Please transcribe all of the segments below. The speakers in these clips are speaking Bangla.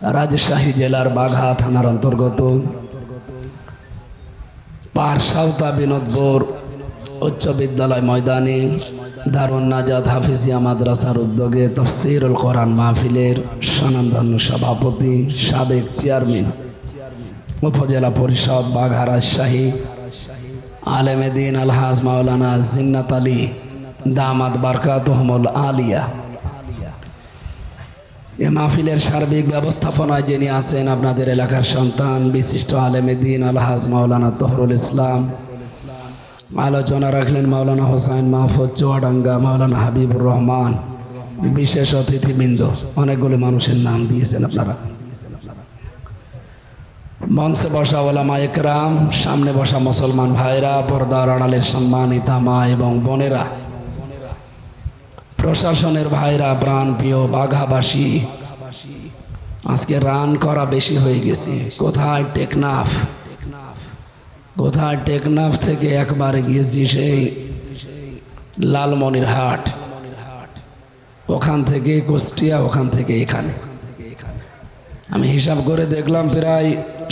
রাজশাহী জেলার বাঘা থানার অন্তর্গত পারসাউতা বিনোদপুর উচ্চ বিদ্যালয় ময়দানে দারুন নাজাত হাফিজিয়া মাদ্রাসার উদ্যোগে তাফসীরুল কোরআন মাহফিলের স্বনামধন্য সভাপতি সাবেক চেয়ারম্যান উপজেলা পরিষদ বাঘা রাজশাহী আলেমে দ্বীন আলহাজ মাওলানা জিন্নাত আলী দামাত বারকাতুহুমুল আলিয়া এ মাহফিলের সার্বিক ব্যবস্থাপনায় যিনি আছেন আপনাদের এলাকার সন্তান বিশিষ্ট আলেমে দ্বীন আলহাজ মাওলানা তহরুল ইসলাম। আলোচনা রাখলেন মাওলানা হোসাইন মাহফুজ চুয়াডাঙ্গা, মাওলানা হাবিবুর রহমান, বিশেষ অতিথিবৃন্দ, অনেকগুলো মানুষের নাম দিয়েছেন আপনারা। মঞ্চে বসা ওলামা একরাম, সামনে বসা মুসলমান ভাইরা, পর্দার আড়ালের সম্মানিতা মা এবং বোনেরা, প্রশাসনের ভাইরা, প্রাণ প্রিয় বাঘাবাসী। আজকে রান করা বেশি হয়ে গেছে। কোথায় টেকনাফ, কোথায় টেকনাফ থেকে একবারে গিয়েছি সেই লালমনিরহাট, ওখান থেকে কুষ্টিয়া, ওখান থেকে এখানে। আমি হিসাব করে দেখলাম প্রায়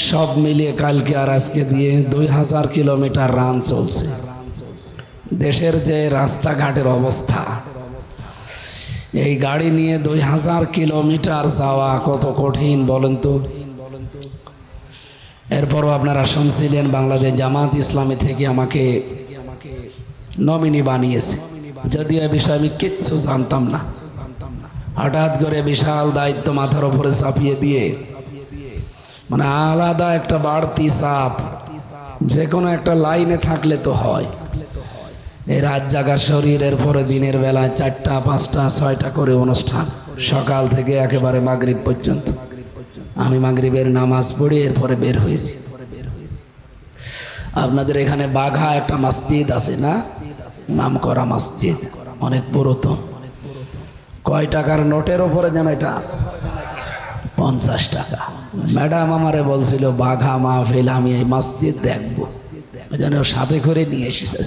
সব মিলিয়ে কালকে আর আজকে দিয়ে 2000 কিলোমিটার রান চলছে। দেশের যে রাস্তাঘাটের অবস্থা, এই গাড়ি নিয়ে 2000 কিলোমিটার যাওয়া কত কঠিন বলেন তো। এরপরও আপনারা শুনছিলেন বাংলাদেশ জামাত ইসলামী থেকে আমাকে নমিনি বানিয়েছে, যদিও এ বিষয়ে আমি কিচ্ছু জানতাম না। হঠাৎ করে বিশাল দায়িত্ব মাথার উপরে চাপিয়ে দিয়ে, মানে আলাদা একটা বাড়তি চাপ, যে কোনো একটা লাইনে থাকলে তো হয়। এই রাত জাগার শরীরের পরে দিনের বেলায় 4টা 5টা 6টা করে অনুষ্ঠান, সকাল থেকে একেবারে মাগরিব পর্যন্ত। আমি মাগরিবের নামাজ পড়ে এরপরে বের হয়েছি। আপনাদের এখানে বাঘা একটা মসজিদ আছে না, নামকরা মসজিদ, অনেক পুরাতন। কয় টাকার নোটের ওপরে যেন এটা আছে, 50 টাকা। ম্যাডাম আমারে বলছিল বাঘা মাহফিল, আমি এই মসজিদ দেখবো, ওই জন্য সাথে করে নিয়ে এসেছে।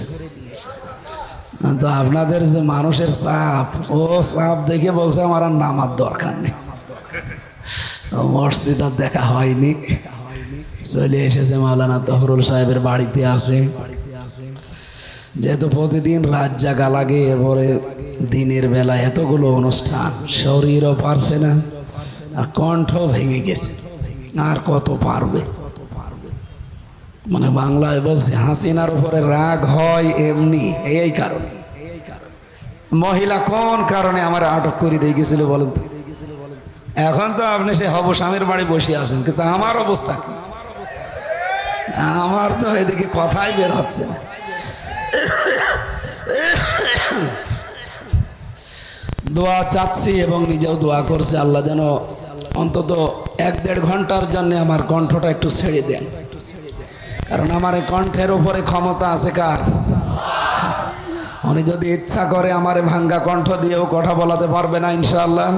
তো আপনাদের যে মানুষের চাপ, ও চাপ দেখে বলছে আমার আর নামার দরকার নেই। মসজিদ আর দেখা হয়নি, চলে এসেছে মাওলানা তহরুল সাহেবের বাড়িতে আছে। যেহেতু প্রতিদিন রাত জাগা লাগে, এরপরে দিনের বেলা এতগুলো অনুষ্ঠান, শরীরও পারছে না, আর কণ্ঠ ভেঙে গেছে। আর কত পারবে? মানে বাংলায় বলছে হাসিনার উপরে রাগ হয় এমনি, এই কারণে। মহিলা কোন কারণে আমার আটক করে দিয়ে গেছিল বলেন তো? এখন তো আপনি সে হব স্বামীর বাড়ি বসে আছেন, কিন্তু আমার অবস্থা কি? আমার তো এদিকে কথাই বের হচ্ছে না। দোয়া চাচ্ছি এবং নিজেও দোয়া করছি, আল্লাহ যেন অন্তত 1-1.5 ঘন্টার জন্য আমার কণ্ঠটা একটু ছেড়ে দেন। কারণ আমার এই কণ্ঠের উপরে ক্ষমতা আছে কার? উনি যদি ইচ্ছা করে আমারে ভাঙ্গা কণ্ঠ দিয়েও কথা বলাতে পারবে না ইনশাআল্লাহ।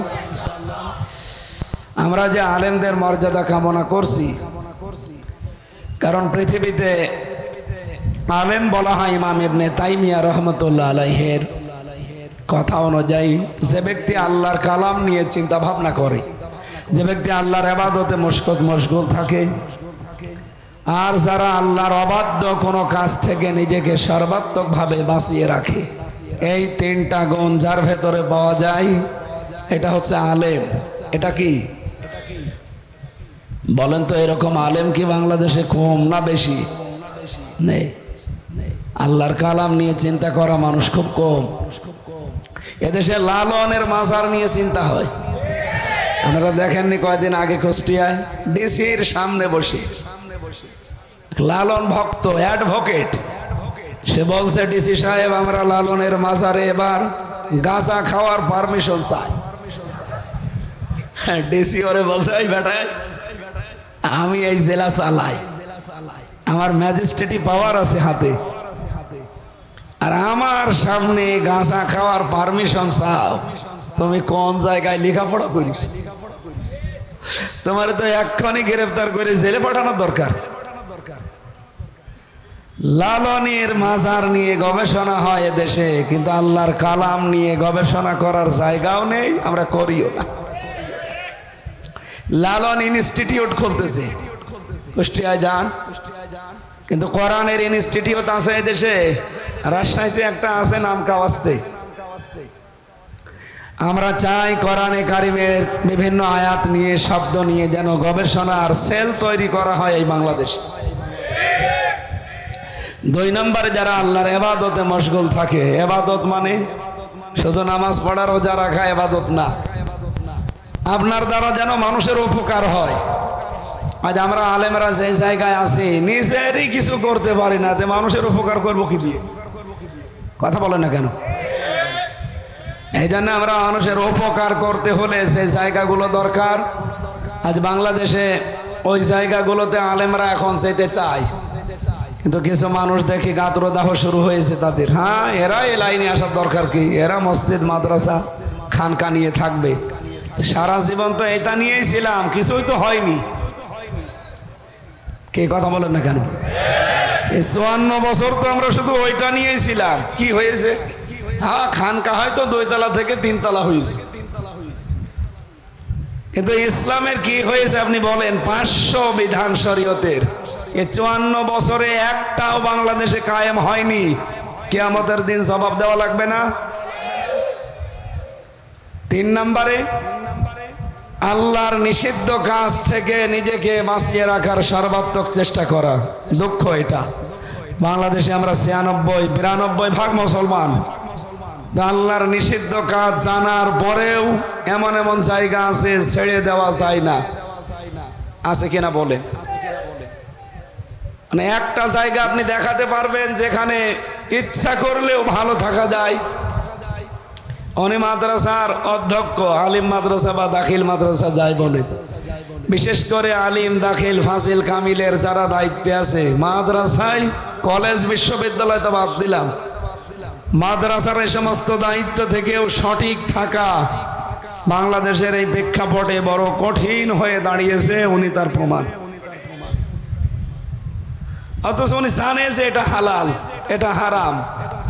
আমরা যে আলেমদের মর্যাদা কামনা করছি, কারণ পৃথিবীতে আলেম বলা হয় ইমাম ইবনে তাইমিয়া রহমতুল্লাহ আলাইহির কথা অনুযায়ী, যে ব্যক্তি আল্লাহর কালাম নিয়ে চিন্তা ভাবনা করে, যে ব্যক্তি আল্লাহর ইবাদতে মশগুল থাকে, আর যারা আল্লাহর অবাধ্য কোনো কাজ থেকে নিজেকে সর্বাত্মকভাবে বাঁচিয়ে রাখে, এই 3টা গুণ যার ভেতরে পাওয়া যায়, এটা হচ্ছে আলেম। এটা কি বলেন তো? এরকম আলেম কি বাংলাদেশে কম না বেশি? নেই। আল্লাহর কালাম নিয়ে চিন্তা করা মানুষ খুব কম। এদেশে লালনের মাজার নিয়ে চিন্তা হয়। আপনারা দেখেননি কয়েকদিন আগে কুষ্টিয়ায় ডিসির সামনে বসে লালন ভক্ত অ্যাডভোকেট, সে বলছে ডিসি সাহেব আমরা লালনের মাজারে এবার গাঁজা খাওয়ার পারমিশন চাই। ডিসি ওরে বলছে এই বেটায়, আমি এই জেলা চালাই, আমার ম্যাজিস্ট্রেটি পাওয়ার আছে হাতে, আর আমার সামনে গাঁজা খাওয়ার পারমিশন চাও? তুমি কোন জায়গায় লেখাপড়া করিস? তোমার তো এক্ষুনি গ্রেফতার করে জেলে পাঠানোর দরকার। লালনের মাজার নিয়ে গবেষণা হয় এদেশে, কিন্তু আল্লাহর কালাম নিয়ে গবেষণা করার জায়গাও নেই, আমরা করিও না। লালন ইনস্টিটিউট খুলতেছে, কুষ্টিয়ায় যান। কিন্তু কোরআনের ইনস্টিটিউট আছে এই দেশে, রাজশাহীতে একটা আছে নাম কাওয়াস্তে। আমরা চাই কোরআনে কারিমের বিভিন্ন আয়াত নিয়ে, শব্দ নিয়ে যেন গবেষণার সেল তৈরি করা হয় এই বাংলাদেশ। 2 নম্বরে যারা আল্লাহর ইবাদতে মশগুল থাকে, ইবাদত মানে শুধু নামাজ পড়া রোজা রাখা ইবাদত না, আপনার দ্বারা যেন মানুষের উপকার হয়। আজ আমরা আলেমরা যে জায়গায় আছি নিজেরই কিছু করতে পারি না, যে মানুষের উপকার করবো কি দিয়ে? কথা বলে না কেন? এই জন্য আমরা মানুষের উপকার করতে হলে যে জায়গাগুলো দরকার, আজ বাংলাদেশে ওই জায়গাগুলোতে আলেমরা এখন যেতে চায়, কিন্তু কিছু মানুষ দেখি গাত্রদাহ শুরু হয়েছে তাদের। হ্যাঁ, এরা এই লাইনে আসার দরকার কি? এরা মসজিদ মাদ্রাসা খানকা নিয়ে থাকবে, সারা জীবন তো এটা নিয়েই ছিলাম, কিছুই তো হয়নি। কে কথা বলেন না কেন? এই 54 বছর তো আমরা শুধু ওইটা নিয়েই ছিলাম, কি হয়েছে? হ্যাঁ, খানকা হয়তো 2 তলা থেকে 3 তলা হয়েছে, কিন্তু ইসলামের কি হয়েছে আপনি বলেন? 500 বিধান শরীয়তের এই 54 বছরে একটাও বাংলাদেশে কায়েম হয়নি। কিয়ামতের দিন জবাব দেওয়া লাগবে না? 3 নম্বরে আল্লাহর নিষিদ্ধ কাজ থেকে নিজেকে বাঁচিয়ে রাখার সর্বাত্মক চেষ্টা করা। দুঃখ এটা, বাংলাদেশে আমরা 96-92 ভাগ মুসলমান, আল্লাহর নিষিদ্ধ কাজ জানার পরেও এমন এমন জায়গা আছে ছেড়ে দেওয়া যায় না। আছে কিনা বলে? মানে একটা জায়গা আপনি দেখাতে পারবেন যেখানে ইচ্ছা করলেও ভালো থাকা যায়? উনি মাদ্রাসার অধ্যক্ষ, আলিম মাদ্রাসা বা দাখিল মাদ্রাসা যাই বলে, বিশেষ করে আলিম, দাখিল, ফাজিল, কামিলের যারা দায়িত্বে আছে মাদ্রাসায়, কলেজ, বিশ্ববিদ্যালয় তো বাদ দিলাম, মাদ্রাসার এই সমস্ত দায়িত্ব থেকেও সঠিক থাকা বাংলাদেশের এই প্রেক্ষাপটে বড় কঠিন হয়ে দাঁড়িয়েছে। উনি তার প্রমাণ। অথচ উনি জানে যে এটা হালাল, এটা হারাম,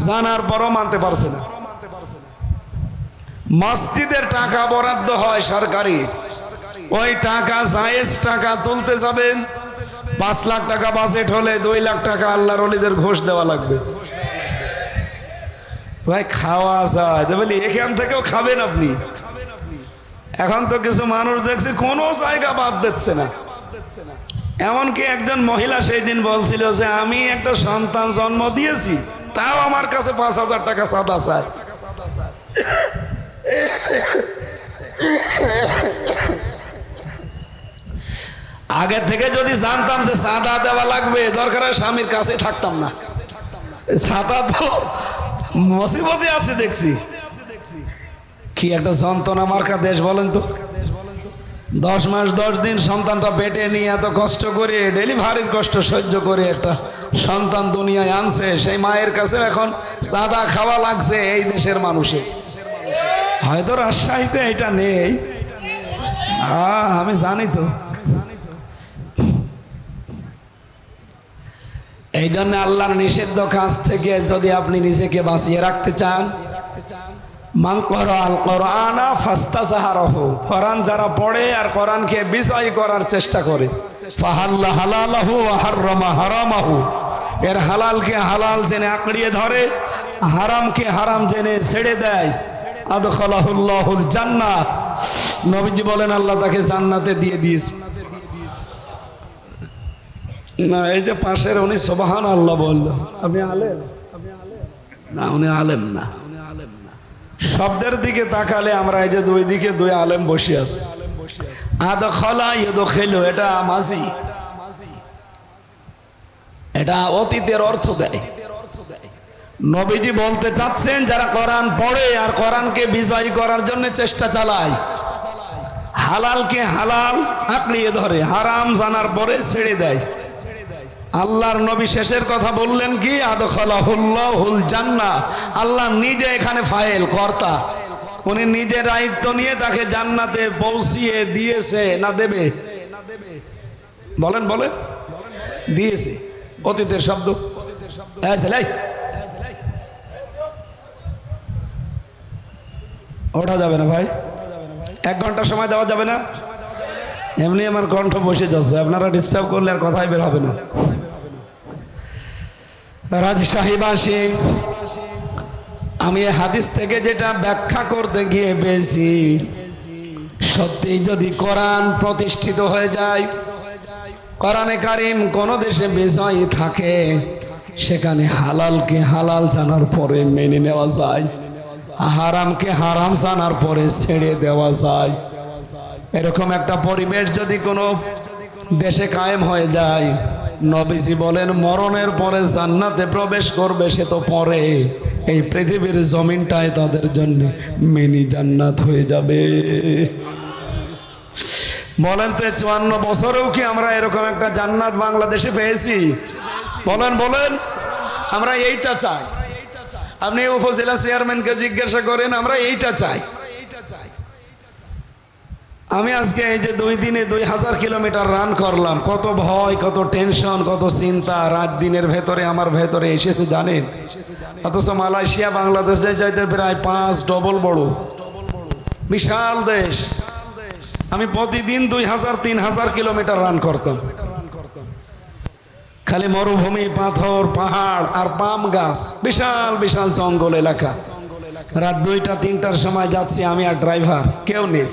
জানার পরও মানতে পারছে না। মসজিদের টাকা বরাদ্দ হয় সরকারি, ওই টাকা জায়েজ টাকা তুলতে যাবেন, 5 লাখ টাকা বাজেট হলে 2 লাখ টাকা আল্লাহর ওলিদের ঘোষ দেওয়া লাগবে। ভাই খাওয়া যায় তো বলি, এখান থেকেও খাবেন আপনি। এখন তো কিছু মানুষ দেখছি কোনো জায়গা বাদ দিচ্ছে না। এমনকি একজন মহিলা সেই দিন বলছিল যে আমি একটা সন্তান জন্ম দিয়েছি, তাও আমার কাছে 5,000 টাকা চাঁদা চায়। আগে থেকে যদি জানতাম যে চাঁদা দেওয়া লাগবে, দরকার স্বামীর কাছে থাকতাম না। চাঁদা তো মুসিবতে আছে দেখছি। কি একটা যন্ত্রণা মার্কা দেশ বলেন তো। 10 মাস 10 দিন সন্তানটা পেটে নিয়ে এত কষ্ট করে, ডেলিভারির কষ্ট সহ্য করে একটা সন্তান দুনিয়ায় আনছে, সেই মায়ের কাছে এখন চাঁদা খাওয়া লাগছে এই দেশের মানুষের। হয়তো রাজশাহীতে এটা নেই, আমি জানি তো। এই জন্য আল্লাহর নিষিদ্ধ কাজ থেকে যদি আপনি নিজেকে বাঁচিয়ে রাখতে চান, মান ক্বারাআল কুরআনা ফাস্তাযহারাহু, কোরআন যারা পড়ে আর কোরআনকে বিজয় করার চেষ্টা করে, ফাহাল্লা হালালাহু ওয়া হাররামা হারামাহু, এর হালালকে হালাল জেনে আঁকড়িয়ে ধরে, হারামকে হারাম জেনে ছেড়ে দেয়, আদখালাহুল্লাহুল জান্নাহ, নবীজি বলেন আল্লাহ তাকে জান্নাতে দিয়ে দিয়েছে। না এই যে পাশের উনি সুবহানাল্লাহ বলল, আপনি আলেম না? উনি আলেম না। শব্দের দিকে তাকালে আমরা এই যে 2 দিকে 2 আলেম বসে আছে। আদখালা ইয়াদখিলু, এটা মাজি, এটা অতীতের অর্থ দেয়। নবীজি বলতে চাচ্ছেন যারা কোরআন পড়ে আর কোরআনকে বিজয় করার জন্য চেষ্টা চালায়, হালালকে হালাল আঁকড়িয়ে ধরে, হারাম জানার পরে ছেড়ে দেয়। আল্লাহর নবী শেষের কথা বললেন কি? আদখালাহুল্লাহুল জান্নাহ, আল্লাহ নিজে এখানে ফাইল কর্তা, উনি নিজে দায়িত্ব নিয়ে তাকে জান্নাতে পৌঁছিয়ে দিয়েছে না দেবে? বলেন বলেন, দিয়েছে। অতীতের শব্দ। ওঠা যাবে না ভাই, 1 ঘন্টা সময় দেওয়া যাবে না? এমনি আমার কণ্ঠ বসে যাচ্ছে, আপনারা ডিস্টার্ব করলে আর কথাই বের হবে না। রাজশাহীবাসী, আমি হাদিস থেকে যেটা ব্যাখ্যা করতে গিয়ে পেয়েছি, সত্যি যদি কোরআন প্রতিষ্ঠিত হয়ে যায়, কোরআনে কারিম কোন দেশে বিজয়ী থাকে, সেখানে হালালকে হালাল জানার পরে মেনে নেওয়া যায়, হারামকে হারাম জানার পরে ছেড়ে দেওয়া যায়। এরকম একটা পরিবেশ যদি কোনো দেশে কায়েম হয়ে যায়, নবীজি বলেন মরণের পরে জান্নাতে প্রবেশ করবে সে তো পরে, এই পৃথিবীর জমিনটায় তাদের জন্য মিনি জান্নাত হয়ে যাবে। বলেন তো 54 বছরেও কি আমরা এরকম একটা জান্নাত বাংলাদেশে পেয়েছি? বলেন বলেন, আমরা এইটা চাই। আপনি উপজেলা চেয়ারম্যানকে জিজ্ঞাসা করেন, আমরা এইটা চাই। আমি আজকে এই যে 2 দিনে 2000 কিলোমিটার রান করলাম, কত ভয়, কত টেনশন, কত চিন্তা রাত দিনের ভেতরে আমার ভেতরে এসেছে জানেন। অথচ মালয়েশিয়া বাংলাদেশে যাইতে প্রায় 5 ডবল বড় বিশাল দেশ। আমি প্রতিদিন 2000-3000 কিলোমিটার রান করতাম। খালি মরুভূমি, পাথর, পাহাড় আর পাম গাছ, বিশাল বিশাল জঙ্গল এলাকা। রাত 2টা-3টার সময় যাচ্ছি আমি আর ড্রাইভার, কেউ নেই।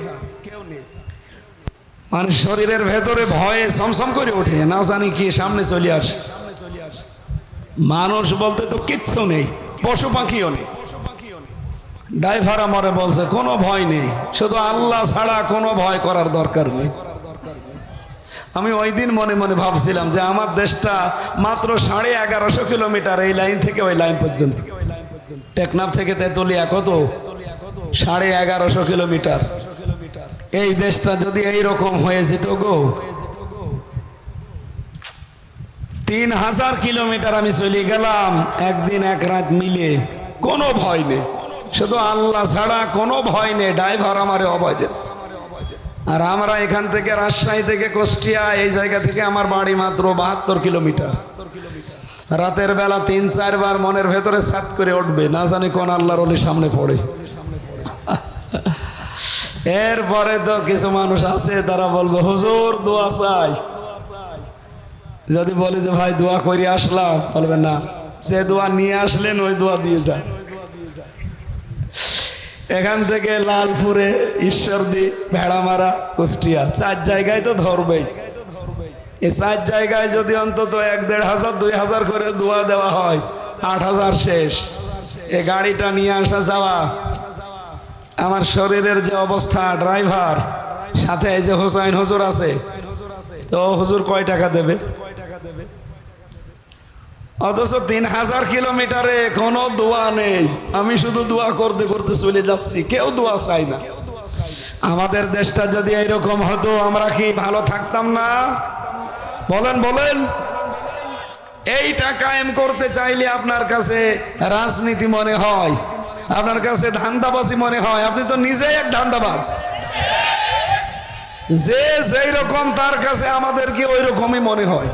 মানে শরীরের ভেতরে ভয়ে সমসম করে ওঠে, না জানি কি সামনে চলে আসে। মানুষ বলতে তো কিচ্ছু নেই, পশু পাখিও নেই। ড্রাইভার আমারে বলছে কোনো ভয় নেই, শুধু আল্লাহ ছাড়া কোনো ভয় করার দরকার নেই। আমি ওই দিন মনে মনে ভাবছিলাম যে আমার দেশটা মাত্র 1150 কিলোমিটার, এই লাইন থেকে ওই লাইন পর্যন্ত। টেকনাফ থেকে তেতুলিয়া কত? 1150 কিলোমিটার। এই দেশটা যদি এইরকম হয়ে যেত গো, 3000 কিলোমিটার আমি চলে গেলাম একদিন এক রাত মিলে, কোনো ভয় নেই, শুধু আল্লাহ ছাড়া কোনো ভয় নেই। ড্রাইভার আমারে অভয় দিচ্ছে। আর আমরা এখান থেকে রাজশাহী থেকে কুষ্টিয়া, এই জায়গা থেকে আমার বাড়ি মাত্র 72 কিলোমিটার। রাতের বেলা 3-4 বার মনের ভেতরে সাত করে উঠবে, না জানি কোন আল্লাহর ওলি সামনে পড়ে। এরপরে তো কিছু মানুষ আছে তারা বলবে হুজুর দোয়া চাই। যদি বলি যে ভাই দোয়া করে আসলাম, বলবে না, সে দোয়া নিয়ে আসলেন ওই দোয়া দিয়ে যায়। এখান থেকে লালপুরে, ঈশ্বরদী, ভেড়ামারা, কুষ্টিয়া 4 জায়গায় তো ধরবেই। এই 4 জায়গায় যদি অন্তত 1500-2000 করে দোয়া দেওয়া হয়, 8000 শেষ। এই গাড়িটা নিয়ে আসা যাওয়া, আমার শরীরের যে অবস্থা, ড্রাইভার সাথে এই যে হোসাইন হুজুর আছে, তো হুজুর কয় টাকা দেবে? অথচ 3000 কিলোমিটারে কোনো দোয়া নেই। আমি শুধু দোয়া করতে করতে চলে যাচ্ছি, কেউ দোয়া চাই না। আমাদের দেশটা যদি এইরকম হতো, আমরা কি ভালো থাকতাম না? বলেন বলেন। এইটা কায়েম করতে চাইলে আপনার কাছে রাজনীতি মনে হয়, আপনার কাছে ধান্দাবাজি মনে হয়। আপনি তো নিজেই এক ধান্দাবাজ। যে যেই রকম তার কাছে আমাদের কি ওই রকমই মনে হয়।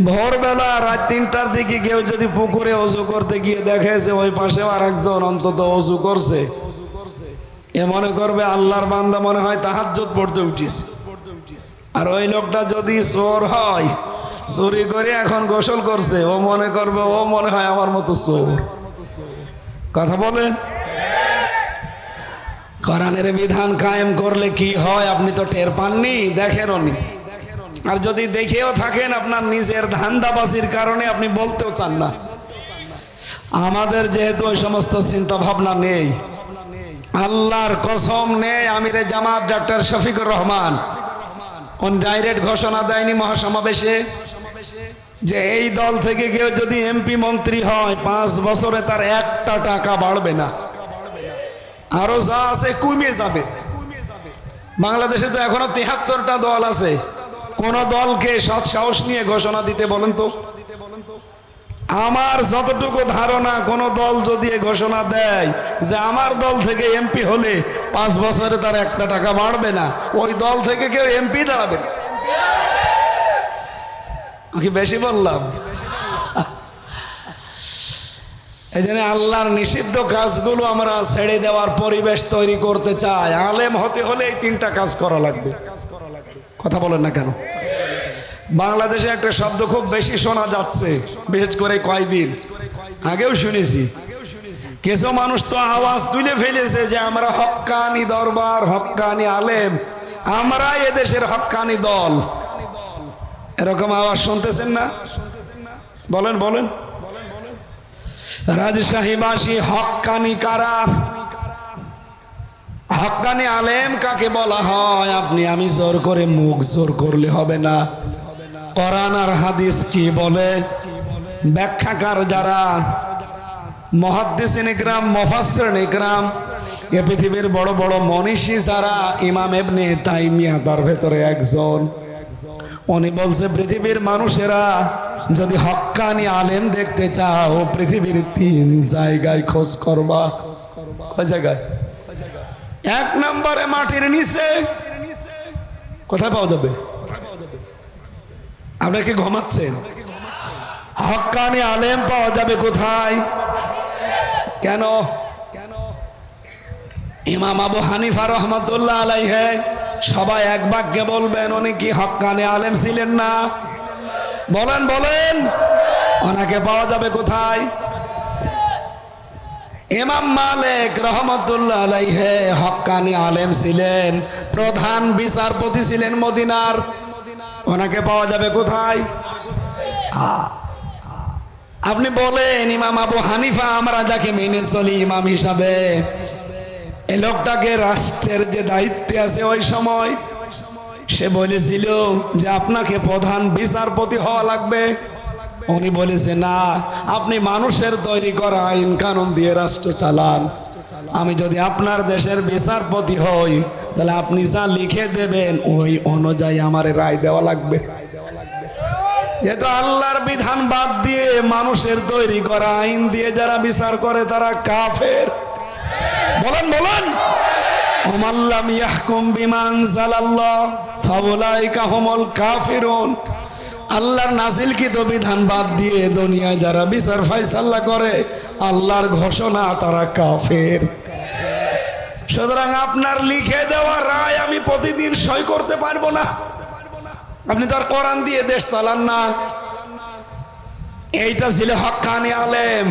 ভোরবেলা রাত 3টার দিকে কেউ যদি পুকুরে অজু করতে গিয়ে দেখে যে ওই পাশে আর একজন অন্তত অজু করছে, এ মনে করবে আল্লাহর বান্দা, মনে হয় তাহাজ্জুদ পড়তে উঠিস। আর ওই লোকটা যদি চোর হয়, চুরি করে এখন গোসল করছে, ও মনে করবে ও মনে হয় আমার মতো চোর। কথা বলেন। কোরআনের বিধান কায়েম করলে কি হয় আপনি তো টের পাননি, দেখেননি। আর যদি দেখেও থাকেন, আপনার নিজের ধান্দাবাজির কারণে আপনি বলতেও চান না। আমাদের যেহেতু ওই সমস্ত চিন্তা ভাবনা নেই, আল্লাহর কসম নেই, আমিরে জামাত ডক্টর শফিকুর রহমান উনি ডাইরেক্ট ঘোষণা দেয়নি মহাসমাবেশে যে এই দল থেকে কেউ যদি এমপি মন্ত্রী হয় 5 বছরে তার 1টা টাকা বাড়বে না, আরো যা আছে কমে যাবে। বাংলাদেশে তো এখনো 73টা দল আছে। কোন দলকে সৎ সাহস নিয়ে ঘোষণা দিতে বলেন তো? আমার যতটুকু ধারণা, কোন দল যদি ঘোষণা দেয় যে আমার দল থেকে এমপি হলে 5 বছরে তার 1টা টাকা বাড়বে না, ওই দল থেকে কেউ এমপি দাঁড়াবে না। কি বেশি বললাম? এই জন্য আল্লাহর নিষিদ্ধ কাজগুলো আমরা ছেড়ে দেওয়ার পরিবেশ তৈরি করতে চাই। আলেম হতে হলে এই তিনটা কাজ করা লাগবে। কথা বলেন না কেন? বাংলাদেশে একটা শব্দ খুব বেশি শোনা যাচ্ছে, বিশেষ করে কয়দিন আগেও শুনেছি। কিছু মানুষ তো আওয়াজ তুলে ফেলেছে যে আমরা হক্কানি দরবার, হক্কানি আলেম, আমরা এদেশের হক্কানি দল। এরকম আওয়াজ শুনতেছেন না? বলেন বলেন। রাজশাহীবাসী হক্কানি কারা? হক্কানি আলেম কাকে বলা হয়? আপনি আমি জোর করে মুখ জোর করলে হবে না। কোরআন আর হাদিস কি বলে, ব্যাখ্যাকার যারা, মুহাদ্দিসিন ইকরাম, মুফাসসিরিন ইকরাম, এ পৃথিবীর বড় বড় মনীষী যারা, ইমাম ইবনে তাইমিয়া তার ভেতরে একজন। উনি বলছে পৃথিবীর মানুষেরা যদি হক্কানি আলেম দেখতে চাও, পৃথিবীর 3 জায়গায় খোঁজ করবা। কয় জায়গায়? 1 নম্বরে মাটির নিচে। কোথায় পাওয়া যাবে? আপনি কি ঘুমাচ্ছেন? হক্কানি আলেম পাওয়া যাবে কোথায়? কেন? ইমাম আবু হানিফা রহমাতুল্লাহ আলাইহি সবাই এক বাক্যে বলবেন উনি কি হক্কানি আলেম ছিলেন না? বলেন বলেন। ওনাকে পাওয়া যাবে কোথায়? ইমাম মালিক রহমাতুল্লাহ আলাইহি হক্কানি আলেম ছিলেন, প্রধান বিচারপতি ছিলেন মদিনার। ওনাকে পাওয়া যাবে কোথায়? আপনি বলেন ইমাম আবু হানিফা, আমরা যাকে মেনে চলি ইমাম হিসাবে, এই লোকটাকে রাষ্ট্রের যে দায়িত্বে আছে ওই সময় সে বলেছিল যে আপনাকে প্রধান বিচারপতি হওয়া লাগবে। উনি বলেছে না, আপনি মানুষের তৈরি করা আইন কানুন দিয়ে রাষ্ট্র চালান। আমি যদি আপনার দেশের বিচারপতি হই, তাহলে আপনি যা লিখে দেবেন ওই অনুযায়ী আমার রায় দেওয়া লাগবে। যেহেতু আল্লাহর বিধান বাদ দিয়ে মানুষের তৈরি করা আইন দিয়ে যারা বিচার করে তারা কাফের। বলেন বলেন। ওমান লাম ইয়াহকুম বিমা আনজালাল্লাহ ফাউলাইকা হুমুল কাফিরুন। আল্লাহর নাজিলকৃত বিধান বাদ দিয়ে দুনিয়ায় যারা বিচার ফয়সালা করে, আল্লাহর ঘোষণা, তারা কাফের। সুতরাং আপনার লিখে দেওয়া রায় আমি প্রতিদিন সই করতে পারবো না। আপনি তার কোরআন দিয়ে দেশ চালান না। এইটা ছিল হক্কানি আলেম।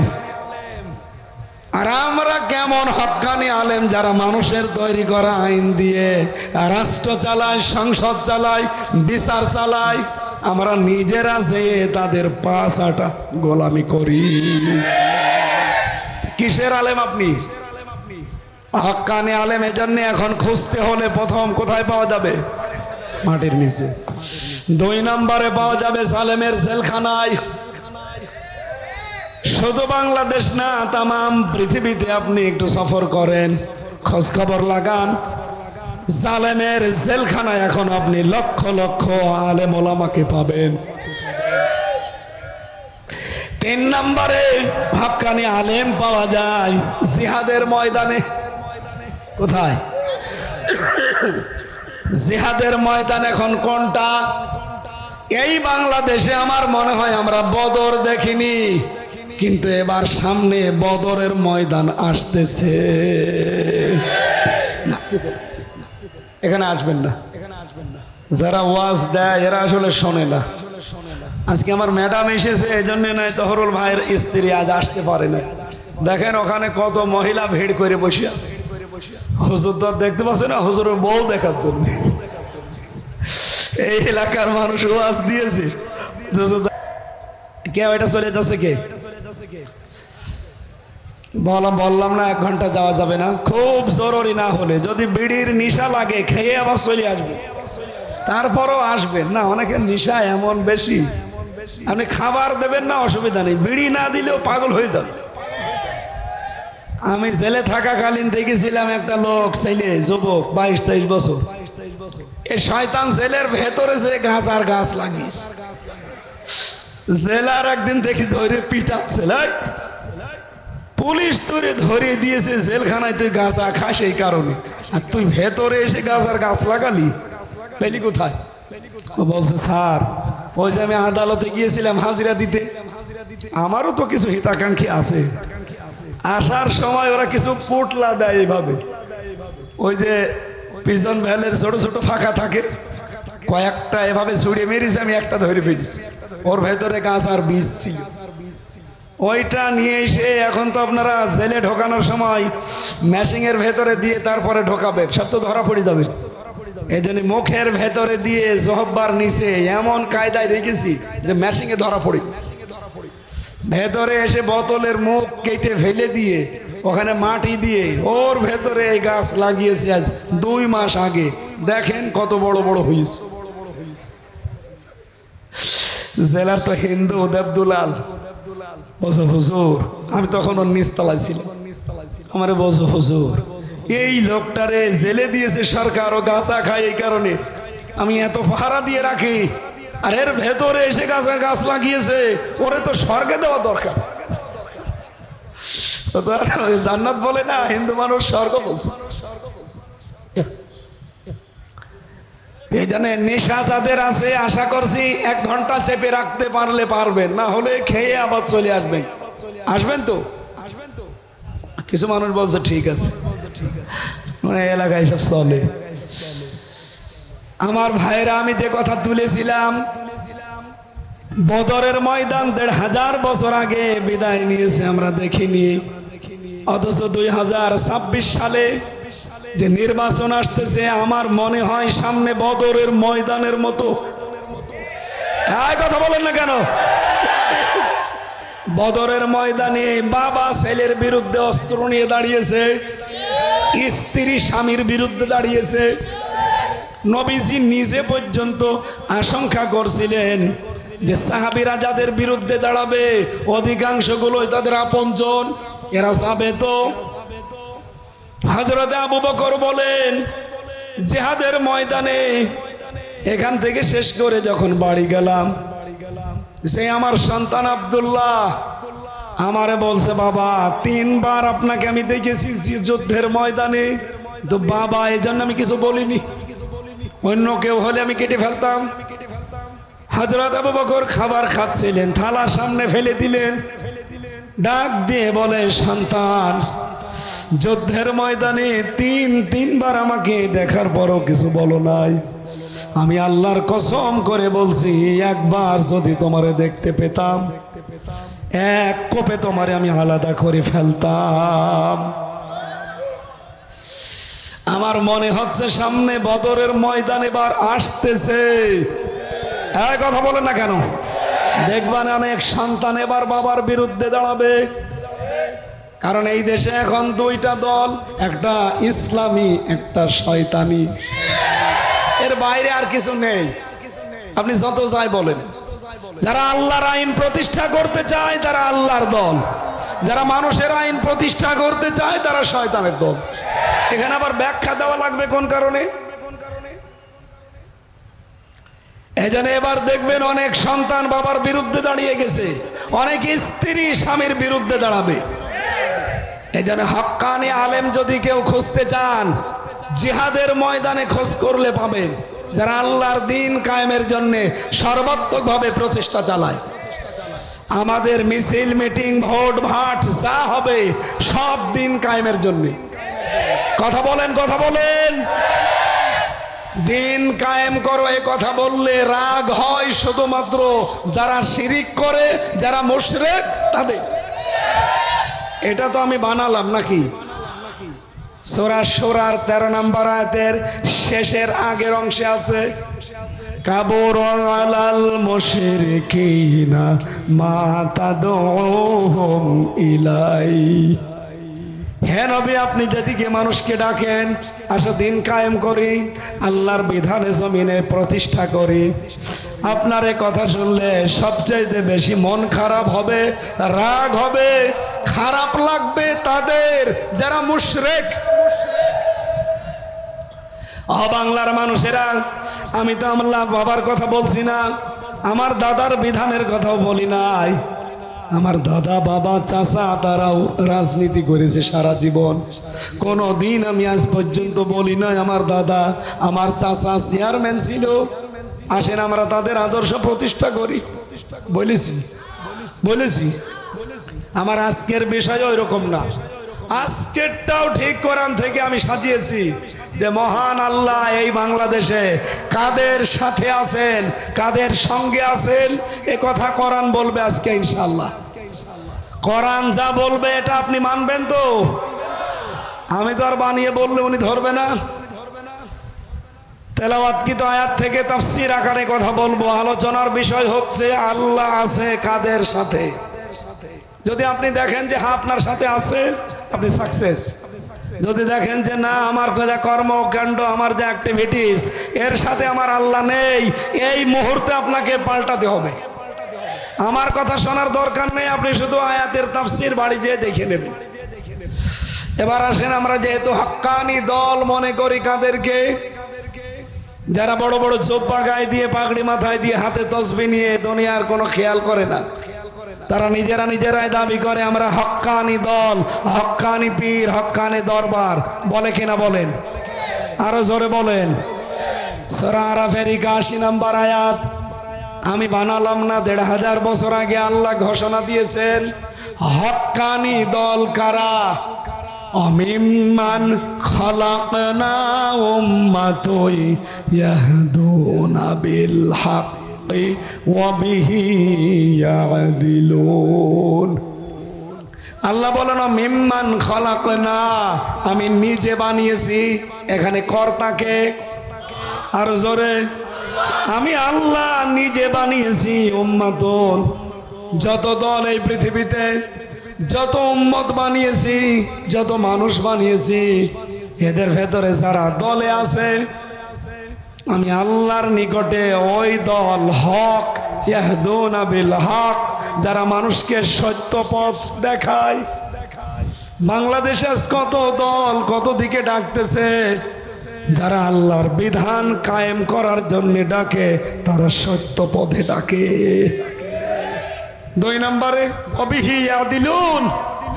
আর আমরা কেমন হক্কানি আলেম? যারা মানুষের তৈরি করা আইন দিয়ে রাষ্ট্র চালায়, সংসদ চালায়, বিচার চালায়। আমরা নিজেরা যেয়ে তাদের পাছাটা গোলামি করি। কিসের আলেম আপনি? হক্কানি আলেম। এজন্য এখন খুঁজতে হলে প্রথম কোথায় পাওয়া যাবে? মাটির নিচে। 2 নম্বরে পাওয়া যাবে সালেমের জেলখানায়। শুধু বাংলাদেশ না, তামাম পৃথিবীতে আপনি একটু সফর করেন, খোঁজ খবর লাগান, জালেমের জেলখানায় এখন আপনি লক্ষ লক্ষ আলেম ওলামাকে পাবেন। 3 নম্বরে হক্কানি আলেম পাওয়া যায় জিহাদের ময়দানে। কোথায়? জিহাদের ময়দান এখন কোনটা? এই বাংলাদেশে আমার মনে হয় আমরা বদর দেখিনি, কিন্তু এবার সামনে বদরের ময়দান আসতেছে। এখানে আসবেন না। যারা ওয়াজ দেয় এরা আসলে শোনে না। আজকে আমার ম্যাডাম এসেছে, এই জন্য নয় তহরুল ভাইয়ের স্ত্রী আজ আসতে পারে না। দেখেন ওখানে কত মহিলা ভিড় করে বসে আছে। হুজুর তো দেখতে পাচ্ছে না, হুজুরের বউ দেখার জন্য এই এলাকার মানুষ ওয়াজ দিয়েছে। কে ওইটা চলে যাচ্ছে? কে বললাম না 1 ঘন্টা যাওয়া যাবে না। খুব জরুরি না হলে, যদি বিড়ির নেশা লাগে খেয়ে আবার চলে আসবে, তারপরও আসবেন না। অনেকের নেশা এমন বেশি, আপনি খাবার দেবেন না অসুবিধা নেই, বিড়ি না দিলেও পাগল হয়ে যাবে। আমি জেলে থাকাকালীন দেখেছিলাম একটা লোক, ছেলে, যুবক, 22-23 বছর, এই শয়তান জেলের ভেতরে যে গাছ আর গাছ লাগিস। জেলার একদিন দেখি ধরে পিটাচ্ছে, পুলিশ তোরে ধরে দিয়েছে জেলখানায়, তুই গাছা খাস এই কারণে, আর তুই ভেতরে এসে গাছ আর গাছ লাগালি, পেলি কোথায়? বলছে স্যার, ওই যে আমি আদালতে গিয়েছিলাম হাজিরা দিতে, আমারও তো কিছু হিতাকাঙ্ক্ষী আছে, আসার সময় ওরা কিছু পোটলা দেয় এইভাবে, ওই যে পিছন ভ্যানের ছোট ছোট ফাঁকা থাকে, কয়েকটা এভাবে ছুড়িয়ে মেরেছে, আমি একটা ধরে ফেলেছি, ওর ভেতরে গাছ আর বীজ ছিল। ওইটা নিয়ে এসে এখন তো আপনারা জেলে ঢোকানোর সময় মেশিনের ভেতরে দিয়ে তারপরে ঢোকাবেন, সব তো ধরা পড়ে যাবে। এই জন্য মুখের ভেতরে দিয়ে জহব্বার নিচে এমন কায়দায় রেখেছি যে মেশিনে ধরা পড়ে। ভেতরে এসে বোতলের মুখ কেটে ফেলে দিয়ে ওখানে মাটি দিয়ে ওর ভেতরে এই গাছ লাগিয়েছে আজ 2 মাস আগে। দেখেন কত বড় বড় হয়েছে। জেলার তো হিন্দু দেবদুলাল বলছো হুজুর, আমি তখন ওর নিচতলায় ছিলাম, আমারে বলছো হুজুর এই লোকটারে জেলে দিয়েছে সরকার, ও গাঁজা খায় এই কারণে, আমি এত পাহারা দিয়ে রাখি, আর এর ভেতরে এসে গাছ লাগিয়েছে, ওরে তো স্বর্গে দেওয়া দরকার। জান্নাত বলে না, হিন্দু মানুষ স্বর্গ বলছে। এই জন্য নেশা যাদের আছে আশা করছি 1 ঘন্টা চেপে রাখতে পারলে পারবেন, না হলে খেয়ে আবার চলে আসবেন। আসবেন তো? কিছু মানুষ বলছে ঠিক আছে, মানে এলাকায় সব চলে। আমার ভাইরা, আমি যে কথা তুলেছিলাম, বদরের ময়দান 1500 বছর আগে বিদায় নিয়েছে, আমরা দেখিনি। অথচ 2026 সালে যে নির্বাচন আসতেছে, আমার মনে হয় সামনে বদরের ময়দানের মতো। এই কথা বলেন না কেন? বদরের ময়দানে বাবা ছেলের বিরুদ্ধে অস্ত্র নিয়ে দাঁড়িয়েছে, স্ত্রী স্বামীর বিরুদ্ধে দাঁড়িয়েছে। নবীজি নিজে পর্যন্ত আশঙ্কা করছিলেন যে সাহাবীরা যাদের বিরুদ্ধে দাঁড়াবে অধিকাংশগুলোই তাদের আপনজন, এরা যাবে তো। হযরত আবু বকর বলেন, জিহাদের ময়দানে এখান থেকে শেষ করে যখন বাড়ি গেলাম, সে আমার সন্তান আব্দুল্লাহ আমারে বলছে, বাবা 3 বার আপনাকে আমি দেখেছি যুদ্ধের ময়দানে, তো বাবা এই জন্য আমি কিছু বলিনি, অন্য কেউ হলে আমি কেটে ফেলতাম। হযরত আবু বকর খাবার খাচ্ছিলেন, থালা সামনে ফেলে দিলেন, ডাক দিয়ে বলে, সন্তান যুদ্ধের ময়দানে 3 বার আমাকে দেখার পরও কিছু বলো নাই, আমি আল্লাহর কসম করে বলছি, একবার যদি তোমারে দেখতে পেতাম, এক কোপে তোমারে আমি আলাদা করে ফেলতাম। আমার মনে হচ্ছে সামনে বদরের ময়দান এবার আসতেছে। এই কথা বলেন না কেন? দেখবেন অনেক সন্তান এবার বাবার বিরুদ্ধে দাঁড়াবে, কারণ এই দেশে এখন 2টা দল, একটা ইসলামী, একটা শয়তানি, এর বাইরে আর কিছু নেই। আপনি যত চাই বলেন, যারা আল্লাহর আইন প্রতিষ্ঠা করতে চায় তারা আল্লাহর দল, যারা মানুষের আইন প্রতিষ্ঠা করতে চায় তারা শয়তানের দল। এখানে আবার ব্যাখ্যা দেওয়া লাগবে কোন কারণে। এজন্য এবার দেখবেন অনেক সন্তান বাবার বিরুদ্ধে দাঁড়িয়ে গেছে, অনেক স্ত্রী স্বামীর বিরুদ্ধে দাঁড়াবে। এজন্য হক্কানি আলেম যদি কেউ খুঁজতে চান, জিহাদের ময়দানে খোঁজ করলে পাবেন, যারা আল্লাহর দ্বীন কায়েমের জন্য সর্বাত্মকভাবে প্রচেষ্টা চালায়। আমাদের মিছিল, মিটিং, ভোট ভাট যা হবে সব দ্বীন কায়েমের জন্য। কথা বলেন, কথা বলেন। দ্বীন কায়েম করো, এ কথা বললে রাগ হয় শুধুমাত্র যারা শিরিক করে, যারা মুশরিক তাদের। এটা তো আমি বানালাম নাকি? সূরা সূরার 13 নম্বর আয়াতের শেষের আগের অংশে আছে, কাবুরা আলাল মুশরিকিনা মা তাদউহুম ইলাই। হে নবী, আপনি যেদিকে মানুষকে ডাকেন, আসো দিন কায়েম করি, আল্লাহর বিধানে জমিনে প্রতিষ্ঠা করি, আপনার এই কথা শুনলে সবচাইতে বেশি মন খারাপ হবে, রাগ হবে, খারাপ লাগবে তাদের যারা মুশরিক। বাংলার মানুষেরা, আমি তো আমার বাবার কথা বলছি না, আমার দাদার বিধানের কথাও বলি নাই। আমার দাদা, বাবা, চাচা তারাও রাজনীতি করেছে সারা জীবন। কোনো দিন আমি আজ পর্যন্ত বলি নাই আমার দাদা, আমার চাচা চেয়ারম্যান ছিল, আসেন আমরা তাদের আদর্শ প্রতিষ্ঠা করি। বলেছি, বলেছি। আমার আজকের বিষয় ওই রকম না, আজকেরটাও ঠিক কোরআন থেকে আমি সাজিয়েছি যে মহান আল্লাহ এই বাংলাদেশে কাদের সাথে আছেন, কাদের সঙ্গে আছেন, এ কথা কোরআন বলবে আজকে ইনশাআল্লাহ। কোরআন যা বলবে এটা আপনি মানবেন তো? আমি তো আর বানিয়ে বললে উনি ধরবে না। তেলাওয়াতকৃত আয়াত থেকে তাফসীর আকারে কথা বলবো। আলোচনার বিষয় হচ্ছে আল্লাহ আছে কাদের সাথে। যদি আপনি দেখেন যে হ্যাঁ আপনার সাথে আছে, আপনি সাকসেস। যদি দেখেন যে না আমার যা কর্মকাণ্ড, আমার যে অ্যাক্টিভিটিস, এর সাথে আমার আল্লাহ নেই, এই মুহূর্তে আপনাকে পাল্টাতে হবে। আমার কথা শোনার দরকার নেই, আপনি শুধু আয়াতের তাফসীর বাড়ি যেয়ে দেখে নেবেন। এবার আসেন, আমরা যেহেতু হাক্কানি দল মনে করি কাদেরকে, যারা বড় বড় জোব্বা গায়ে দিয়ে, পাগড়ি মাথায় দিয়ে, হাতে তসবিহ নিয়ে দুনিয়ার কোনো খেয়াল করে না, তারা নিজেরাই দাবি করে আমরা হক্কানি দল, হক্কানি পীর, হক্কানি দরবার, বলে কিনা বলেন? আরো জোরে বলেন। সূরা আরাফের ৮১ নম্বর আয়াত আমি বানালাম না, ১৫০০ বছর আগে আল্লাহ ঘোষণা দিয়েছেন হক্কানি দল কারা। অমিম্মান খলাকনা উম্মাতুন ইয়াহদুনা বিল হাক্কি ওয়া বিহি ইয়াদিলুন। আল্লাহ বলেন মিম্মান খলাকনা, আমি নিজে বানিয়েছি। এখানে কর্তাকে, আর জোরে, আমি আল্লাহ নিজে বানিয়েছি উম্মাতুন, যত দল এই পৃথিবীতে, যত উম্মত বানিয়েছি, যত মানুষ বানিয়েছি, এদের ভেতরে যারা দলে আছে আমি আল্লাহর নিকটে ওই দল হক, ইয়াহদুনা বিল হক, যারা মানুষকে সত্য পথ দেখায়। বাংলাদেশে কত দল কত দিকে ডাকতেছে, যারা আল্লাহর বিধান কায়েম করার জন্য ডাকে, তারা সত্য পথে ডাকে। ২ নম্বরে অবিহি ইয়াদিলুন,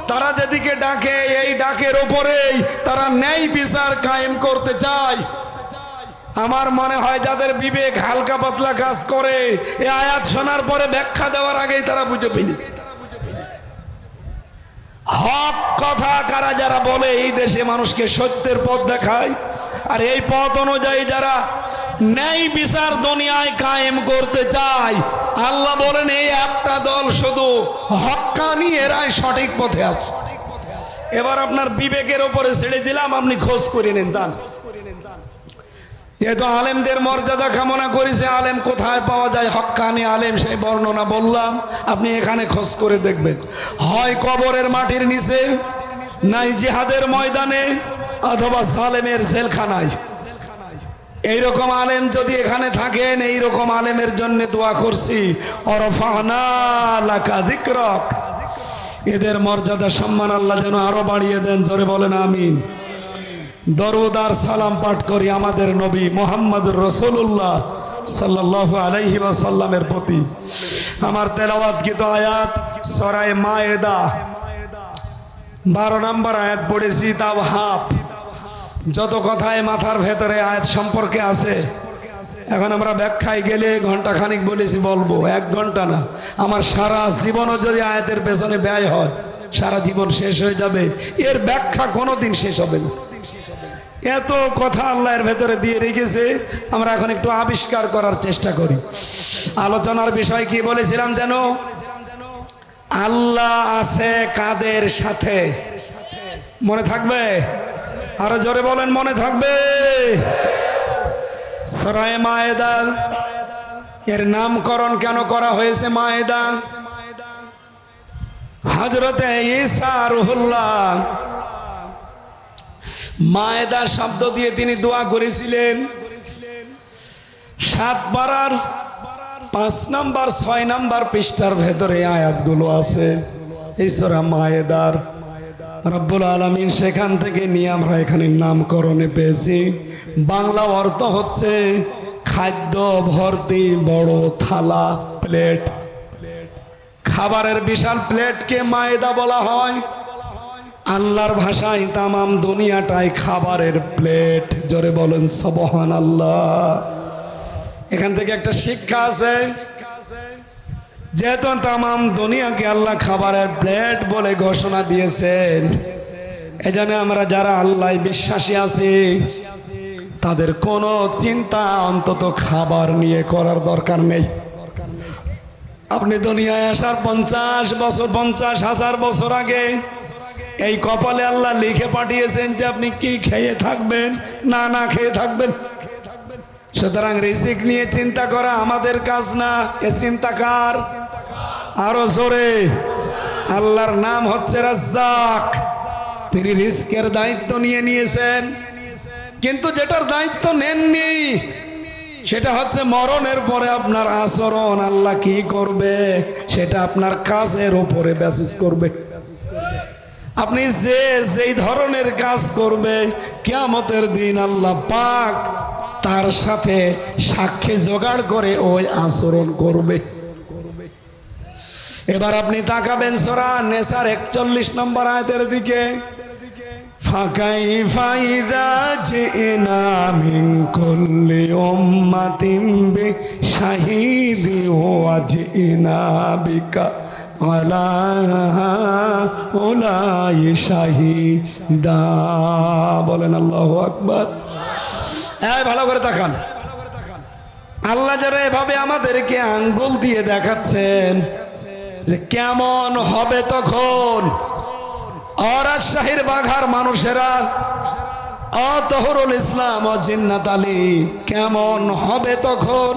তারা যেদিকে ডাকে এই ডাকের ওপরেই তারা ন্যায় বিচার কায়েম করতে চায়। আমার মনে হয় যাদের বিবেক হালকা পাতলা কাজ করে, এই আয়াত শোনার পরে ব্যাখ্যা দেওয়ার আগেই তারা বুঝে ফেলেছে হক কথা কারা যারা বলে এই দেশে মানুষকে সত্যের পথ দেখায়, আর এই পথ অনুযায়ী যারা ন্যায় বিচার দুনিয়ায় কায়েম করতে চায়। আল্লাহ বলেন এই একটা দল শুধু হক্কানি, এরাই সঠিক পথে আছে। এবার আপনার বিবেকের উপরে ছেড়ে দিলাম, আপনি খোঁজ করে নেন, যান। যেহেতু আলেমদের মর্যাদা কামনা করেছে, আলেম কোথায় পাওয়া যায় হক্কানি আলেম, সেই বর্ণনা বললাম, আপনি এখানে খোঁজ করে দেখবেন। হয় কবরের মাটির নিচে, নাই জিহাদের ময়দানে, অথবা জালেমের জেলখানায়। এইরকম আলেম যদি এখানে থাকেন, এইরকম আলেমের জন্য দোয়া করছি, ওরফানা লাকা যিকরাক, এদের মর্যাদা সম্মান আল্লাহ যেন আরো বাড়িয়ে দেন। জোরে বলেন আমিন। দরুদ আর সালাম পাঠ করি আমাদের নবী মুহাম্মদুর রাসূলুল্লাহ সাল্লাল্লাহু আলাইহি ওয়াসাল্লামের প্রতি। আমার তেলাওয়াতকৃত আয়াত সূরা মায়েদা 12 নম্বর আয়াত পড়েছি, তাও হাফ। যত কথায় মাথার ভেতরে আয়াত সম্পর্কে আছে, এখন আমরা ব্যাখ্যায় গেলে ঘন্টা খানিক বলেছি, বলবো 1 ঘন্টা না। আমার সারা জীবনও যদি আয়াতের পেছনে ব্যয় হয়, সারা জীবন শেষ হয়ে যাবে, এর ব্যাখ্যা কোনোদিন শেষ হবে না। এত কথা আল্লাহর ভেতরে দিয়ে রেখেছে, আমরা এখন একটু আবিষ্কার করার চেষ্টা করি। আলোচনার বিষয় কি বলেছিলাম যেন? আল্লাহ আছে কাদের সাথে, মনে থাকবে? আরো জোরে বলেন, মনে থাকবে? সূরা মায়েদা, এর নামকরণ কেন করা হয়েছে মায়েদা? হযরতে ঈসা রুহুল্লাহ মায়েদা শব্দ দিয়ে তিনি দোয়া করেছিলেন। 7 পারার 5 নম্বর 6 নম্বর পৃষ্ঠার ভেতরে আয়াতগুলো আছে এই সূরা মায়েদার। রব্বুল আলামিন সেখান থেকে নিয়ে আমরা এখানে নামকরণে পেয়েছি। বাংলা অর্থ হচ্ছে খাদ্য ভর্তি বড় থালা, প্লেট। খাবারের বিশাল প্লেটকে মায়েদা বলা হয়। আল্লাহর ভাষায় তামাম দুনিয়াটাই খাবারের প্লেট। জোরে বলেন সুবহানাল্লাহ। এখান থেকে একটা শিক্ষা আছে যেহেতু তামাম দুনিয়াকে আল্লাহ খাবারের প্লেট বলে ঘোষণা দিয়েছেন, এজন্য আমরা যারা আল্লাহ বিশ্বাসী আছি তাদের কোনো চিন্তা অন্তত খাবার নিয়ে করার দরকার নেই। আপনি দুনিয়ায় আসার 50 বছর 50,000 বছর আগে এই কপালে আল্লাহ লিখে পাঠিয়েছেন যে আপনি কি খেয়ে থাকবেন, না খেয়ে থাকবেন। সুতরাং রিজিক নিয়ে চিন্তা করা আমাদের কাজ না, এ চিন্তা কার? আরো জোরে, আল্লাহর নাম হচ্ছে রাজ্জাক। তিনি রিজকের দায়িত্ব নিয়েছেন, কিন্তু যেটার দায়িত্ব নেননি সেটা হচ্ছে মরণের পরে আপনার আচরণ আল্লাহ কি করবে সেটা আপনার কাজের উপরে বেসিস করবে। আপনি যেই ধরনের কাজ করবে কিয়ামতের দিন আল্লাহ পাক তার সাথে সাক্ষী জোগাড় করে ওই আচরণ করবে। এবার আপনি তাকাবেন সূরা নেসার 41 নম্বর আয়াতের দিকে। ফাকাইফা ইযা জিনা মিন কুল্লি উম্মাতিন বিশাহিদি ওয়া জিনা বিকা আলা উলাই শাহিদা। বলেন আল্লাহু আকবার। এই ভালো করে তাকান, আল্লাহ যারা এভাবে আমাদেরকে আঙ্গুল দিয়ে দেখাচ্ছেন যে কেমন হবে তখন রাজশাহীর বাঘার মানুষেরা, তহরুল ইসলাম ও জিন্নাত আলী, কেমন হবে তখন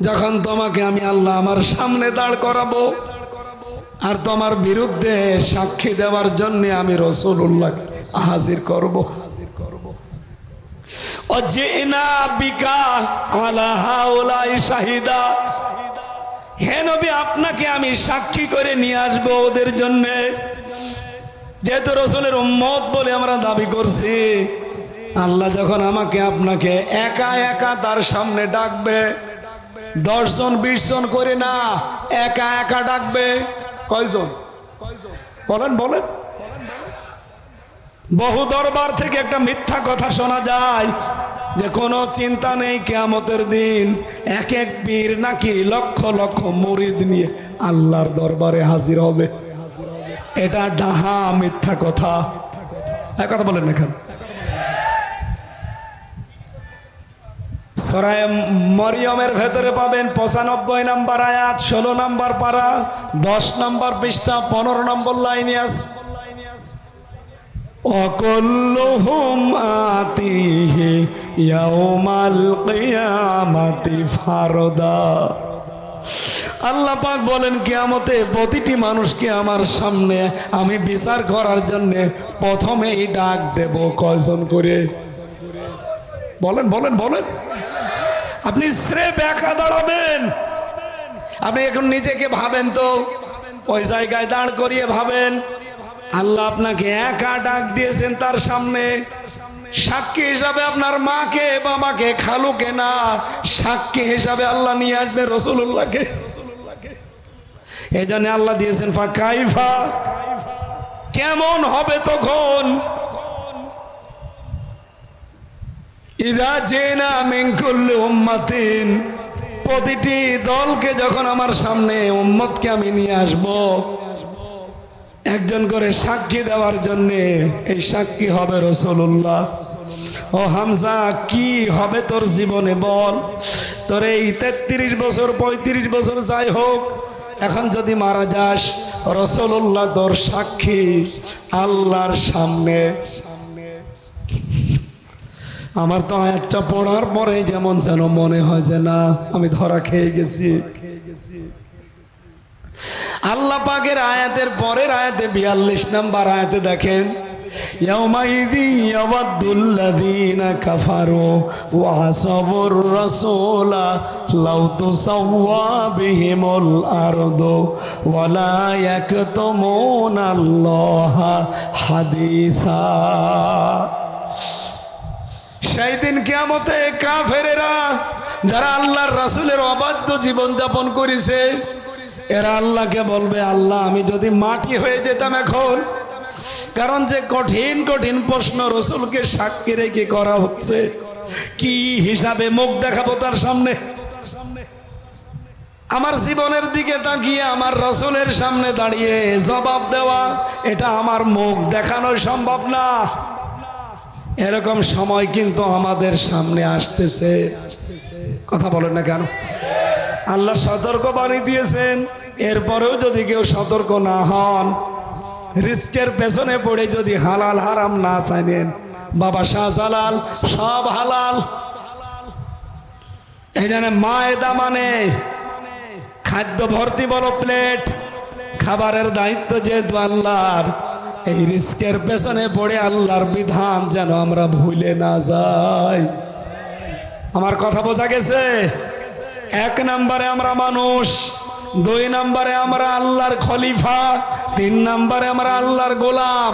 যখন তোমাকে আমি আল্লাহ আমার সামনে দাঁড় করাবো আর তোমার বিরুদ্ধে সাক্ষী দেওয়ার জন্য আমি রাসূলুল্লাহ হাজির করব। ও জিনা বিকা আলা হাউলাই শাহিদা, হে নবী আপনাকে আমি সাক্ষী করে নিয়ে আসবো ওদের জন্য। যেহেতু রাসূলের উম্মত বলে আমরা দাবি করছি, আল্লাহ যখন আমাকে আপনাকে একা একা তার সামনে ডাকবে, 10 জন 20 জন করে না, একা একা ডাকবে। কয়জন বলেন বলেন? বহু দরবার থেকে একটা মিথ্যা কথা শোনা যায় যে কোনো চিন্তা নেই, কিয়ামতের দিন এক এক পীর নাকি লক্ষ লক্ষ মুরিদ নিয়ে আল্লাহর দরবারে হাজির হবে। এটা ডাহা মিথ্যা কথা। এক কথা বলেন এখন। সূরা মরিয়মের ভেতরে পাবেন 95 নম্বর আয়াত, 16 নম্বর পারা, 10 নম্বর পৃষ্ঠা, 15 নম্বর লাইনে আছে। وكلهم آتيه يوم القيامة فردا। আল্লাহ পাক বলেন কিয়ামতে প্রতিটি মানুষকে আমার সামনে আমি বিচার করার জন্য প্রথমেই ডাক দেব। কয়জন করে? বলেন বলেন বলেন। আপনি স্রেফ একা দাঁড়াবেন? আপনি এখন নিজেকে ভাবেন তো, ওই জায়গায় দাঁড় করিয়ে ভাবেন। আল্লাহ আপনাকে একা ডাক দিয়েছেন তার সামনে, সাক্ষী হিসাবে আপনার মাকে বাবাকে খালুকে না, সাক্ষী হিসাবে আল্লাহ নিয়ে আসবে রাসূলুল্লাহকে। এই জন্য আল্লাহ দিয়েছেন ফাকাইফা, কেমন হবে তখন ইযা জিনা মিন কুল্লি উম্মাতিন, প্রতিটি দলকে যখন আমার সামনে উম্মতকে আমি নিয়ে আসব একজন করে সাক্ষী দেওয়ার জন্য। এই সাক্ষী হবে রাসূলুল্লাহ। ও হামজা, কি হবে তোর জীবনে বল? তোর এই 33 বছর 35 বছর যাই হোক, এখন যদি মারা যাস, রাসূলুল্লাহ তোর সাক্ষী আল্লাহর সামনে। আমার তো আয়াতটা পড়ার পরে যেমন যেন মনে হয় যে না, আমি ধরা খেয়ে গেছি। আল্লাহ পাকের আয়াতের পরের আয়াতে 42 নম্বর আয়াতে দেখেন, ইয়াউমাইযি ইয়াওয়াদ্দুল্লাযীনা কাফারু ওয়া আসাবুর রাসূলা লাউ তুসাওয়া বিহিমুল আরদু ওয়া লা ইয়াকতুমুনাল্লাহা হাদিসা। সেই দিন কিয়ামতে কাফেরেরা, যারা আল্লাহর রাসূলের অবাধ্য জীবন যাপন করেছে, এরা আল্লাহকে বলবে, আল্লাহ আমি যদি মাটি হয়ে যেতাম এখন। কারণ যে কঠিন কঠিন প্রশ্ন রাসূলকে সাক্ষী রেখে করা হচ্ছে, কি হিসাবে মুখ দেখাবো তার সামনে? আমার জীবনের দিকে তাকিয়ে আমার রসুলের সামনে দাঁড়িয়ে জবাব দেওয়া, এটা আমার মুখ দেখানো সম্ভব না। এরকম সময় কিন্তু আমাদের সামনে আসতেছে। কথা বলেন না কেন? আল্লাহ সতর্ক বাণী দিয়েছেন, এরপরেও যদি কেউ সতর্ক না হন, রিস্কের পেছনে পড়ে যদি হালাল হারাম না চাইবেন, বাবা শাহজালাল সব হালাল। এই জন্য মায়েদা মানে খাদ্য ভর্তি বড় প্লেট, খাবারের দায়িত্ব যেহেতু আল্লাহর, এই রিস্কের পেছনে পড়ে আল্লাহর বিধান যেন আমরা ভুলে না যাই। আমার কথা বোঝা গেছে? 1 নম্বরে আমরা মানুষ, 2 নম্বরে আমরা আল্লাহর খলিফা, 3 নম্বরে আমরা আল্লাহর গোলাম।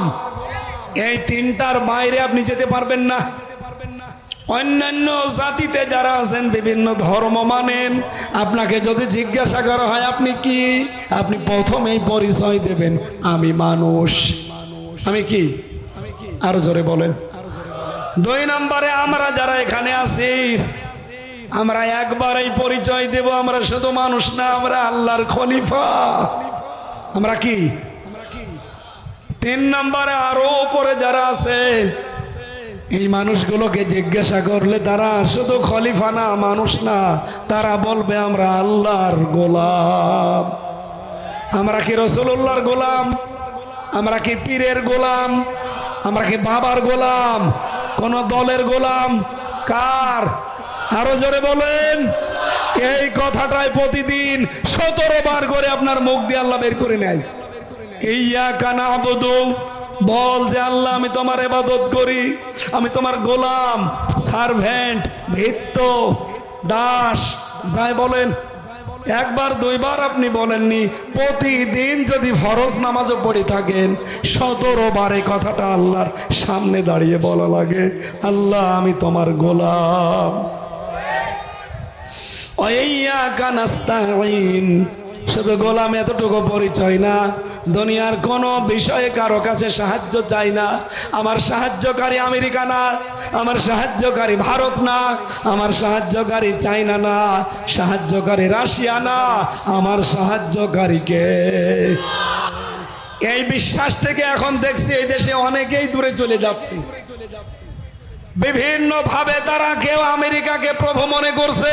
এই 3টার বাইরে আপনি যেতে পারবেন না। অন্যান্য জাতিতে যারা আছেন, বিভিন্ন ধর্ম মানেন, আপনাকে যদি জিজ্ঞাসা করা হয় আপনি কি, আপনি প্রথমেই পরিচয় দেবেন আমি মানুষ। আমি কি? আরো জোরে বলেন। 2 নম্বরে আমরা যারা এখানে আছি, আমরা একবারই পরিচয় দেব আমরা শুধু মানুষ না, আমরা আল্লাহর খলিফা। আমরা কি? 3 নম্বরে আরো উপরে যারা আছে, এই মানুষগুলোকে জিজ্ঞাসা করলে তারা শুধু খলিফা না, মানুষ না, তারা বলবে আমরা আল্লাহর গোলাম। আমরা কি রাসূলুল্লাহর গোলাম? আমরা কি পীরের গোলাম? আমরা কি বাবার গোলাম? কোন দলের গোলাম? কার? আরো জোরে বলেন। এই কথাটাই প্রতিদিন 17 বার করে আপনার মুখ দিয়ে আল্লাহ বের করে নেয়। ইয়্যাকা না'বুদু, বল যে আল্লাহ আমি তোমার ইবাদত করি, আমি তোমার গোলাম, সার্ভেন্ট, ভৃত্য, দাস, যাই বলেন। 1 বার 2 বার আপনি বলেননি, প্রতিদিন যদি ফরজ নামাজও পড়ে থাকেন 17 বার এই কথাটা আল্লাহর সামনে দাঁড়িয়ে বলা লাগে, আল্লাহ আমি তোমার গোলাম। ওয়াইয়াকা নাস্তাঈন, শুধু গোলাম এতটুকু পরিচয় না, দুনিয়ার কোনো বিষয়ে কারো কাছে সাহায্য চাই না। আমার সাহায্যকারী আমেরিকা না, আমার সাহায্যকারী ভারত না, আমার সাহায্যকারী চায়না না, সাহায্যকারী রাশিয়া না, আমার সাহায্যকারীকে। এই বিশ্বাস থেকে এখন দেখছি এই দেশে অনেকেই দূরে চলে যাচ্ছে। বিভিন্ন ভাবে তারা কেউ আমেরিকাকে প্রভু মনে করছে,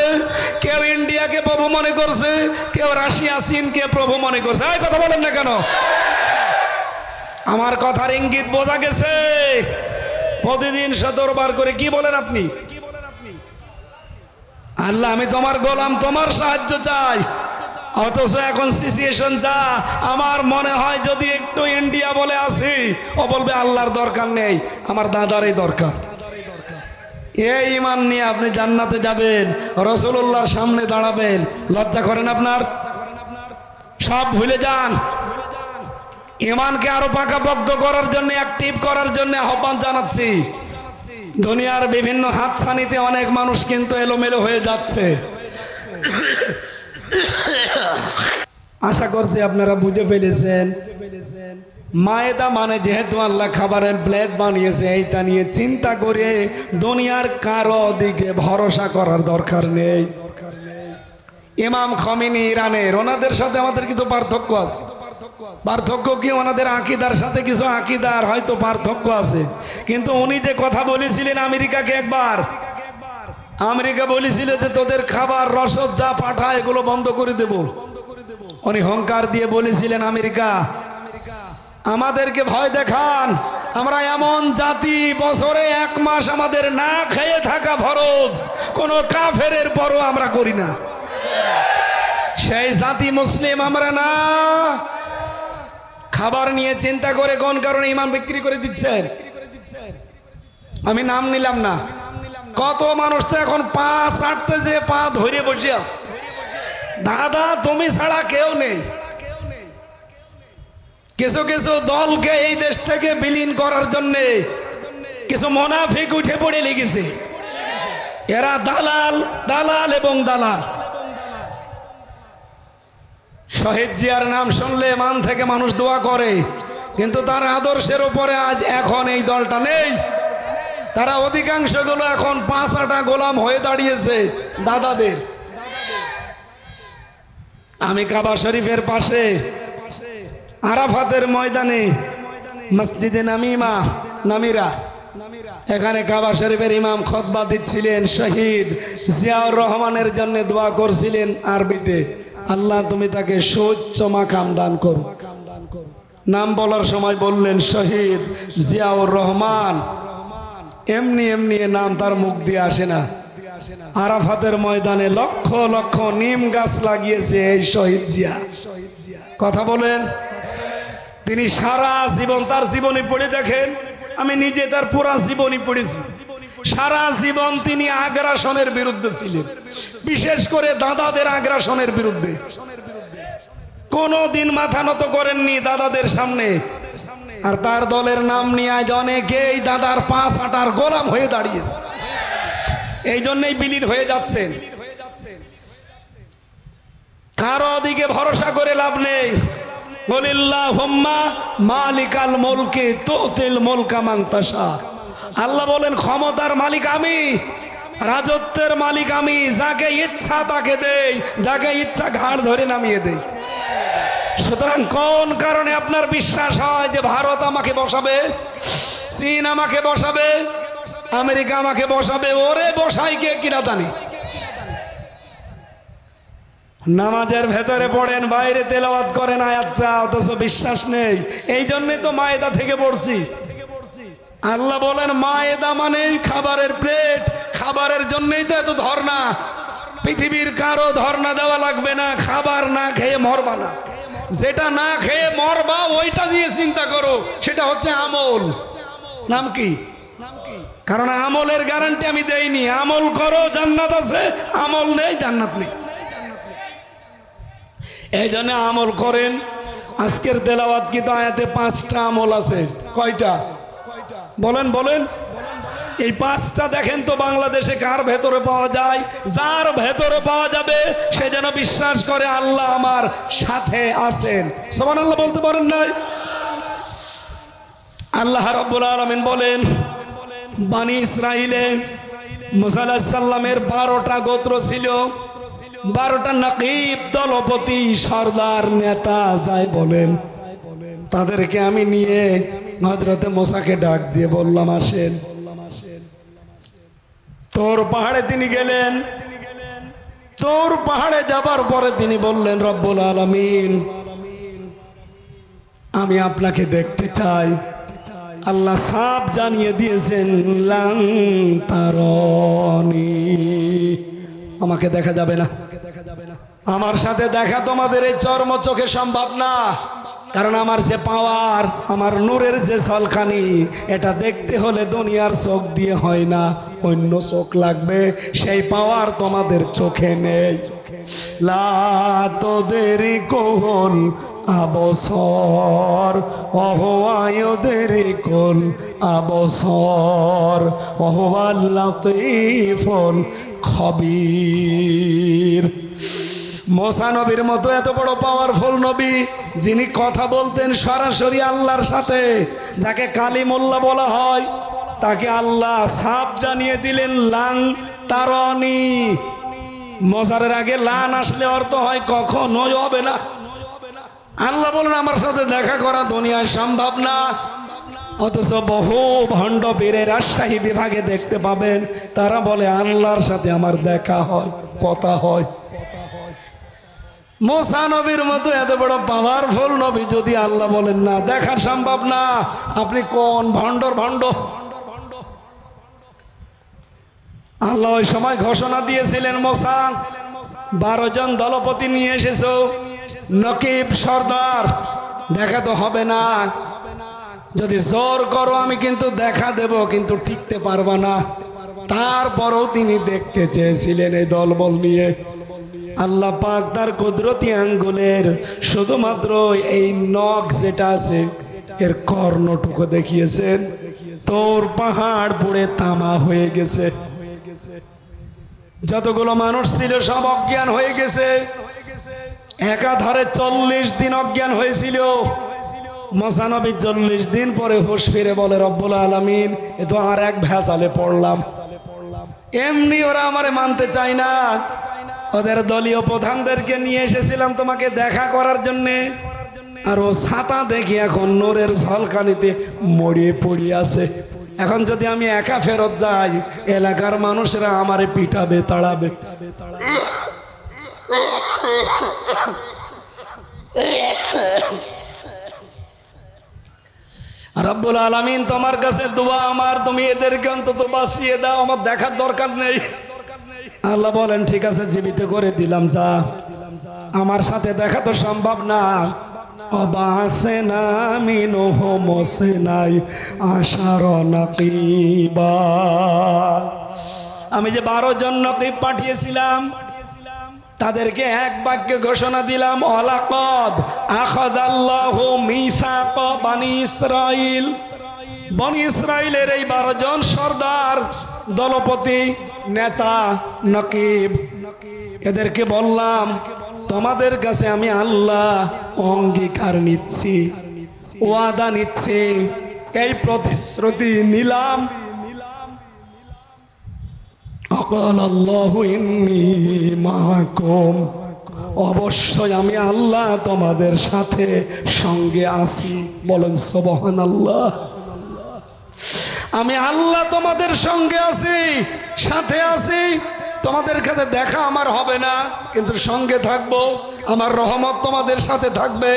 কেউ ইন্ডিয়াকে প্রভু মনে করছে, কেউ রাশিয়া চীনকে প্রভু মনে করছে। এই কথা বলেন না কেন? আমার কথার ইঙ্গিত বোঝা গেছে? প্রতিদিন 17 বার করে কি বলেন আপনি? আল্লাহ আমি তোমার গোলাম, তোমার সাহায্য চাই। অথচ এখন সিচুয়েশন যা, আমার মনে হয় যদি একটু ইন্ডিয়া বলে আসি, ও বলবে আল্লাহর দরকার নেই, আমার দাদারই দরকার। এই ঈমান নিয়ে আপনি জান্নাতে যাবেন, রাসূলুল্লাহর সামনে দাঁড়াবেন, লজ্জা করেন আপনার? সব ভুলে যান। ঈমানকে আরো পাকাপোক্ত করার জন্য, অ্যাক্টিভ করার জন্য আহ্বান জানাচ্ছি। দুনিয়ার বিভিন্ন হাতছানিতে অনেক মানুষ কিন্তু এলোমেলো হয়ে যাচ্ছে। আশা করছি আপনারা বুঝে ফেলেছেন। মায়েদা মানে যেহেতু আল্লাহ খাবারের প্লেট বানিয়েছে, এইটা নিয়ে চিন্তা করে দুনিয়ার কারো দিকে ভরসা করার দরকার নেই। ইমাম খমিনি ইরানের, ওনাদের সাথে আমাদের কিন্তু পার্থক্য আছে। পার্থক্য কি? ওনাদের আকীদার সাথে কিছু আকীদার হয়তো পার্থক্য আছে, কিন্তু উনি যে কথা বলেছিলেন আমেরিকাকে, একবার আমেরিকা বলেছিল যে তোদের খাবার রসদ যা পাঠায় এগুলো বন্ধ করে দেব। উনি হুঙ্কার দিয়ে বলেছিলেন আমেরিকা আমাদেরকে ভয় দেখান, আমরা এমন জাতি বছরে 1 মাস আমাদের না খেয়ে থাকা ফরজ, কোন কাফেরের পরও আমরা করি না। সেই জাতি মুসলিম আমরা না। খাবার নিয়ে চিন্তা করে কোন কারণে ঈমান বিক্রি করে দিচ্ছেন? আমি নাম নিলাম না। কত মানুষ তো এখন পা চাটতেছে, পা ধরে বসে আছে। দাদা তুমি ছাড়া কেউ নেই। কিছু কিছু দলকে এই দেশ থেকে বিলীন করার জন্য কিছু মুনাফিক উঠে পড়ে লেগেছে। এরা দালাল, দালাল এবং দালাল। শহীদ জিয়ার নাম শুনলে মান থেকে মানুষ দোয়া করে, কিন্তু তার আদর্শের উপরে আজ এখন এই দলটা নেই। তারা অধিকাংশগুলো এখন 5 আটা গোলাম হয়ে দাঁড়িয়েছে দাদাদের। আমি কাবা শরীফের পাশে আরাফাতের ময়দানে মসজিদে নামিরা এখানে কাবা শরীফের ইমাম খুতবা দিচ্ছিলেন। শহীদ জিয়াউর রহমানের জন্য দোয়া করছিলেন আরবিতে, আল্লাহ তুমি তাকে সুউচ্চ মাকাম দান করো। নাম বলার সময় বললেন শহীদ জিয়াউর রহমান। এমনি এমনি নাম তার মুখ দিয়ে আসে না। আরাফাতের ময়দানে লক্ষ লক্ষ নিম গাছ লাগিয়েছে এই শহীদ জিয়া। কথা বলেন, তিনি সারা জীবন, তার জীবনী পড়ে দেখেন, আমি নিজে তার পুরা জীবনী পড়েছি। সারা জীবন তিনি আগ্রাসনের বিরুদ্ধে ছিলেন, বিশেষ করে দাদাদের আগ্রাসনের বিরুদ্ধে। কোনদিন মাথা নত করেননি দাদাদের সামনে। আর তার দলের নাম নিয়ে আজ অনেকেই দাদার পাঁচ আটার গোলাম হয়ে দাঁড়িয়েছে। এই জন্যই বিলীন হয়ে যাচ্ছেন। কারো দিকে ভরসা করে লাভ নেই। বলিল্লাহুম্মা মালিকাল মুলকি তুতিল মুলকা মান তাশা। আল্লাহ বলেন ক্ষমতার মালিক আমি, রাজত্বের মালিক আমি, যাকে ইচ্ছা তাকে দেই, যাকে ইচ্ছা ঘাড় ধরে নামিয়ে দেই। সুতরাং কোন কারণে আপনার বিশ্বাস হয় যে ভারত আমাকে বসাবে, চীন আমাকে বসাবে, আমেরিকা আমাকে বসাবে? ওরে বসাই কে কিনা জানে। নামাজের ভেতরে পড়েন, বাইরে তেলাওয়াত করেন আয়াতটা, অথচ বিশ্বাস নেই। এই জন্যে তো মায়েদা থেকে পড়ছি। আল্লাহ বলেন মায়েদা মানে খাবারের প্লেট, খাবারের জন্যই তো এত ধর্ণা। পৃথিবীর কারো ধর্ণা দেওয়া লাগবে না, খাবার না খেয়ে মরবা না। যেটা না খেয়ে মরবা ওইটা দিয়ে চিন্তা করো, সেটা হচ্ছে আমল। নাম কি? কারণ আমলের গ্যারান্টি আমি দেইনি। আমল করো জান্নাত আছে, আমল নেই জান্নাত নেই। এই জন্য আমল করেন। আজকের তেলাওয়াত কি তো আয়াতে 5টা আমল আছে। কয়টা বলেন বলেন? এই 5টা দেখেন তো বাংলাদেশে কার ভেতরে পাওয়া যায়? যার ভেতরে পাওয়া যাবে সে যেন বিশ্বাস করে আল্লাহ আমার সাথে আছেন। সুবহানাল্লাহ বলতে পারেন নাই? আল্লাহ রাব্বুল আলামিন বলেন বনি ইসরাইলে মুসা আলাইহিস সালামের 12টা গোত্র ছিল, 12টা নকিব, দলপতি, সর্দার, নেতা যাই বলেন। তাদেরকে আমি নিয়ে হযরতে মুসাকে ডাক দিয়ে বললাম আসেন। তোর পাহাড়ে তিনি গেলেন। তোর পাহাড়ে যাবার পরে তিনি বললেন রব্বুল আলামিন আমি আপনাকে দেখতে চাই। আল্লাহ সাফ জানিয়ে দিয়েছেন লান তারানি, আমাকে দেখা যাবে না। আমার সাথে দেখা তোমাদের এই চর্ম চোখে সম্ভব না। কারণ আমার যে পাওয়ার, আমার নূরের যে ঝলকানি, এটা দেখতে হলে দুনিয়ার চোখ দিয়ে হয় না, অন্য চোখ লাগবে। সেই পাওয়ার তোমাদের চোখে নেই। লা তোদেরি কোহল আবসর অহওয়ায়দেরি কোল আবসর অহওয়াল্লাতিফুল খবীর। মুসা নবীর মতো এত বড় পাওয়ারফুল নবী, যিনি কথা বলতেন সরাসরি আল্লাহর সাথে, যাকে কালিমুল্লাহ বলা হয়, তাকে আল্লাহ সাফ জানিয়ে দিলেন লান তারানি। মজারের আগে লান আসলে অর্থ হয় কখনোই হবে না। আল্লাহ বলেন আমার সাথে দেখা করা দুনিয়ায় সম্ভব না। অথচ বহু ভণ্ড পীরের রাজশাহী বিভাগে দেখতে পাবেন, তারা বলে আল্লাহর সাথে আমার দেখা হয়, কথা হয়। মুসা নবীর মতো এত বড় পাওয়ারফুল নবী যদি আল্লাহ বলেন না দেখা সম্ভব না, আপনি কোন ভণ্ডর ভণ্ড? আল্লাহ ওই সময় ঘোষণা দিয়েছিলেন মুসা 12 জন দলপতি নিয়ে এসেছো, নকিব, সর্দার, দেখা তো হবে না। যদি জোর করো আমি কিন্তু দেখা দেব, কিন্তু টিকতে পারবা না। তারপরও তিনি দেখতে চেয়েছিলেন এই দলবল নিয়ে। আল্লাহ পাক তার কুদরতি আঙ্গুলের শুধুমাত্র এই নখ যেটা আছে এর কর্ণটুকু দেখিয়েছেন। তোর পাহাড় পুড়ে তামা হয়ে গেছে। যতগুলো মানুষ ছিল সব অজ্ঞান হয়ে গেছে। একাধারে 40 দিন অজ্ঞান হয়েছিল। মুসা নবী 40 দিন পরে হুঁশ ফিরে বলে রব্বুল আলামিন এ তো আর এক ভেজালে পড়লাম। এমনি ওরা আমারে মানতে চায় না। ওদের দলীয় প্রধানদেরকে নিয়ে এসেছিলাম তোমাকে দেখা করার জন্যে, আর ও ছাতা দেখি এখন নূরের ঝলকানিতে মরিয়ে পড়ে আছে। এখন যদি আমি একা ফেরত যাই, এলাকার মানুষেরা আমারে পিটাবে, তাড়াবে। রব্বুল আলামিন তোমার কাছে দোয়া আমার, তুমি এদেরকে অন্তত বাঁচিয়ে দাও, আমার দেখার দরকার নেই। আল্লাহ বলেন ঠিক আছে, জীবিত করে দিলাম, যা। আমার সাথে দেখা তো সম্ভব না। আমি যে 12 জন নকিব পাঠিয়েছিলাম, তাদেরকে এক বাক্যে ঘোষণা দিলাম, ওয়ালাকাদ আখাযাল্লাহু মিসাক বানি ইসরাইল। বনি ইসরাইলের এই 12 জন সর্দার, দলপতি, নেতা, নকিব, এদেরকে বললাম তোমাদের কাছে আমি আল্লাহ অঙ্গীকার নিচ্ছি, ওয়াদা নিচ্ছি, এই প্রতিশ্রুতি নিলাম, অবশ্যই আমি আল্লাহ তোমাদের সাথে সঙ্গে আছি। বলেন সুবহানাল্লাহ। আমি আল্লাহ তোমাদের সঙ্গে আছি, সাথে আছি। তোমাদের কাছে দেখা আমার হবে না, কিন্তু সঙ্গে থাকবো। আমার রহমত তোমাদের সাথে থাকবে।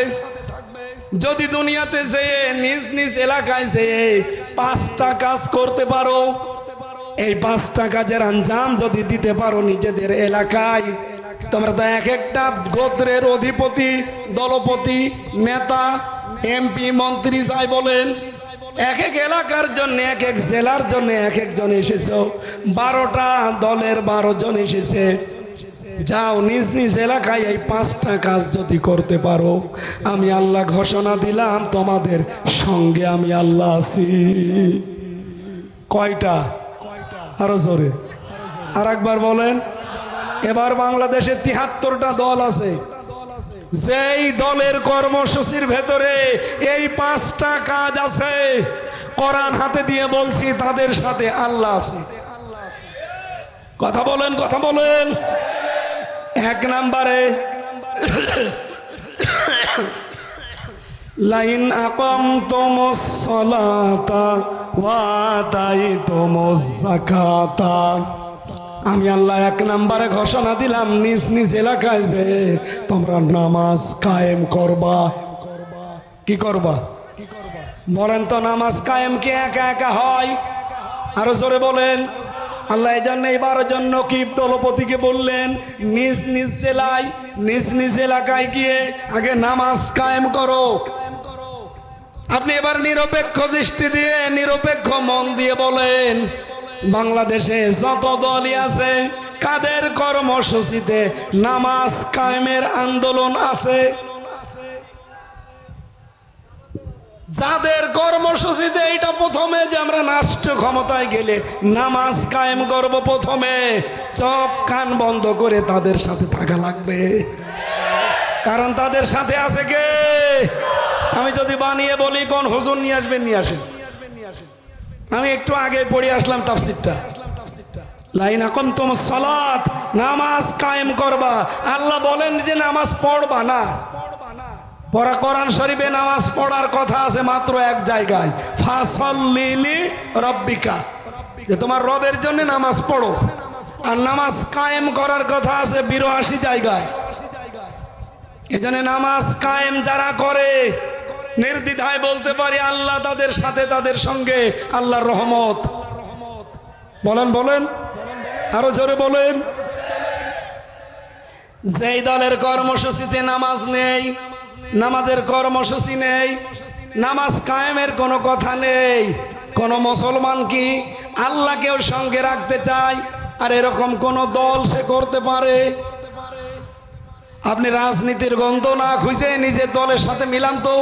যদি দুনিয়াতে যেয়ে নিজ নিজ এলাকায় যেয়ে 5টা কাজ করতে পারো, এই 5টা কাজের আঞ্জাম যদি দিতে পারো নিজেদের এলাকায়, তোমরা তো এক একটা গোত্রের অধিপতি, দলপতি, নেতা, এমপি, মন্ত্রী যাই বলেন, এক এক এলাকার জন্য, এক এক জেলার জন্য এক একজন এসেছে। 12টা দলের 12 জন এসেছে। যাও নিজ নিজ এলাকায় এই 5টা কাজ যদি করতে পারো, আমি আল্লাহ ঘোষণা দিলাম তোমাদের সঙ্গে আমি আল্লাহ আছি। কয়টা? আরো জোরে আর একবার বলেন। এবার বাংলাদেশে 73টা দল আছে। যেই দলের কর্মসূচির ভেতরে এই 5টা কাজ আছে, কোরআন হাতে দিয়ে বলছি তাদের সাথে আল্লাহ আছে। কথা বলেন, কথা বলেন। 1 নম্বরে লাইন আকামতুমুস সালাতা ওয়া আতাইতুমুজ যাকাতা। আমি আল্লাহ 1 নম্বরে ঘোষণা দিলাম, নিজ নিজ এলাকায় যে তোমরা নামাজ কায়েম করবা। কি করবা? বলেন তো, নামাজ কায়েম কি একা একা হয়? আরো জোরে বলেন। আল্লাহ এই জন্য 12 জন নকিব দলপতিকে বললেন, নিজ নিজ জেলায়, নিজ নিজ এলাকায় গিয়ে আগে নামাজ কায়েম করো। আপনি এবার নিরপেক্ষ দৃষ্টি দিয়ে, নিরপেক্ষ মন দিয়ে বলেন, বাংলাদেশে যত দলই আছে, কাদের কর্মসূচিতে নামাজ কায়েমের আন্দোলন আছে? যাদের কর্মসূচিতে এটা প্রথমে যে আমরা রাষ্ট্র ক্ষমতায় গেলে নামাজ কায়েম করব, প্রথমে চোখ কান বন্ধ করে তাদের সাথে থাকা লাগবে। কারণ তাদের সাথে আছে কে? আমি যদি বানিয়ে বলি কোন হুজুর নিয়ে আসবেন, নিয়ে আসেন। আমি একটু আগে পড়ে আসলাম তাফসীরটা। লাইন আকামতুমুস সালাত, নামাজ কায়েম করবা। আল্লাহ বলেন যে নামাজ পড়বা না। পড়া কোরআন শরীফে নামাজ পড়ার কথা আছে মাত্র এক জায়গায়, ফাসাল্লি লিরাব্বিকা, যে তোমার রবের জন্য নামাজ পড়ো। আর নামাজ কায়েম করার কথা আছে 82 জায়গায়। এজন্য নামাজ কায়েম যারা করে, নির্দ্বিধায় বলতে পারি আল্লাহ তাদের সাথে, তাদের সঙ্গে আল্লাহর রহমত। বলেন বলেন, আরো জোরে বলেন। যেই দলের কর্মসূচিতে নামাজ নেই, নামাজের কর্মসূচি নেই, নামাজ কায়েমের কোনো কথা নেই, কোন মুসলমান কি আল্লাহকেও সঙ্গে রাখতে চায়? আর এরকম কোন দল সে করতে পারে? আপনি রাজনীতির গন্ধ না খুঁজে নিজের দলের সাথে মিলান তো।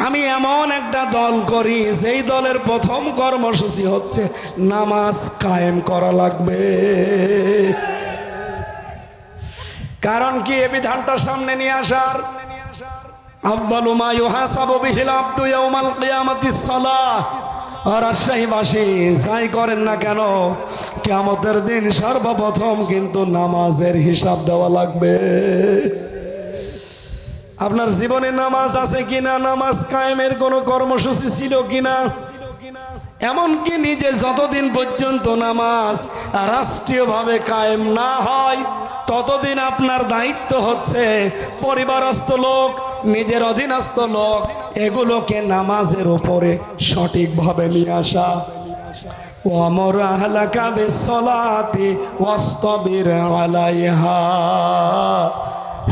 আমি এমন একটা দল করি যেই দলের প্রথম কর্মসূচি হচ্ছে নামাজ কায়েম করা লাগবে। কারণ কি? এই বিধানটা সামনে নিয়ে আসার, আউয়ালু মা ইউহাসাবু বিহিল আবদু ইয়াউমাল কিয়ামাতিস সালাহ। রাজশাহীবাসী যাই করেন না কেন, কিয়ামতের দিন সর্বপ্রথম কিন্তু নামাজের হিসাব দেওয়া লাগবে। আপনার জীবনে নামাজ আছে কিনা, নামাজ কায়েমের কোনো কর্মসূচি ছিল কিনা, এমনকি নিজে যতদিন পর্যন্ত নামাজ রাষ্ট্রীয়ভাবে কায়েম না হয় ততদিন আপনার দায়িত্ব হচ্ছে পরিবারস্থ লোক, নিজের অধীনস্থ লোক, এগুলোকে নামাজের উপরে সঠিকভাবে নিয়ে আসা। ওয়ামর আহলাকা বিসসালাতি ওয়াসতাবির আলাইহা।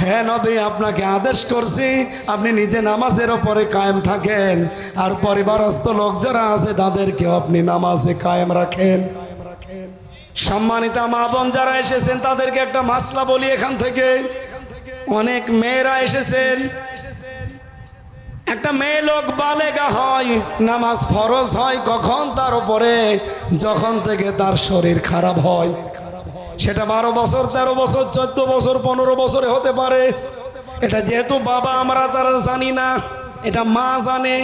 হ্যাঁ নবী, আপনাকে আদেশ করছি আপনি নিজে নামাজের উপরে কায়েম থাকেন, আর পরিবারস্থ লোক যারা আছে তাদেরকেও আপনি নামাজে কায়েম রাখেন। সম্মানিত মা বোন যারা এসেছেন তাদেরকে একটা মাসলা বলি এখান থেকে। অনেক মেয়েরা এসেছেন, একটা মেয়ে লোক বালেগা হয়, নামাজ ফরজ হয় কখন? তার উপরে যখন থেকে তার শরীর খারাপ হয়। সেটা 12 বছর, 13 বছর, 14 বছর, 15 বছরে হতে পারে। এটা যেহেতু বাবা আমরা তারা জানি না, এটা মা জানে।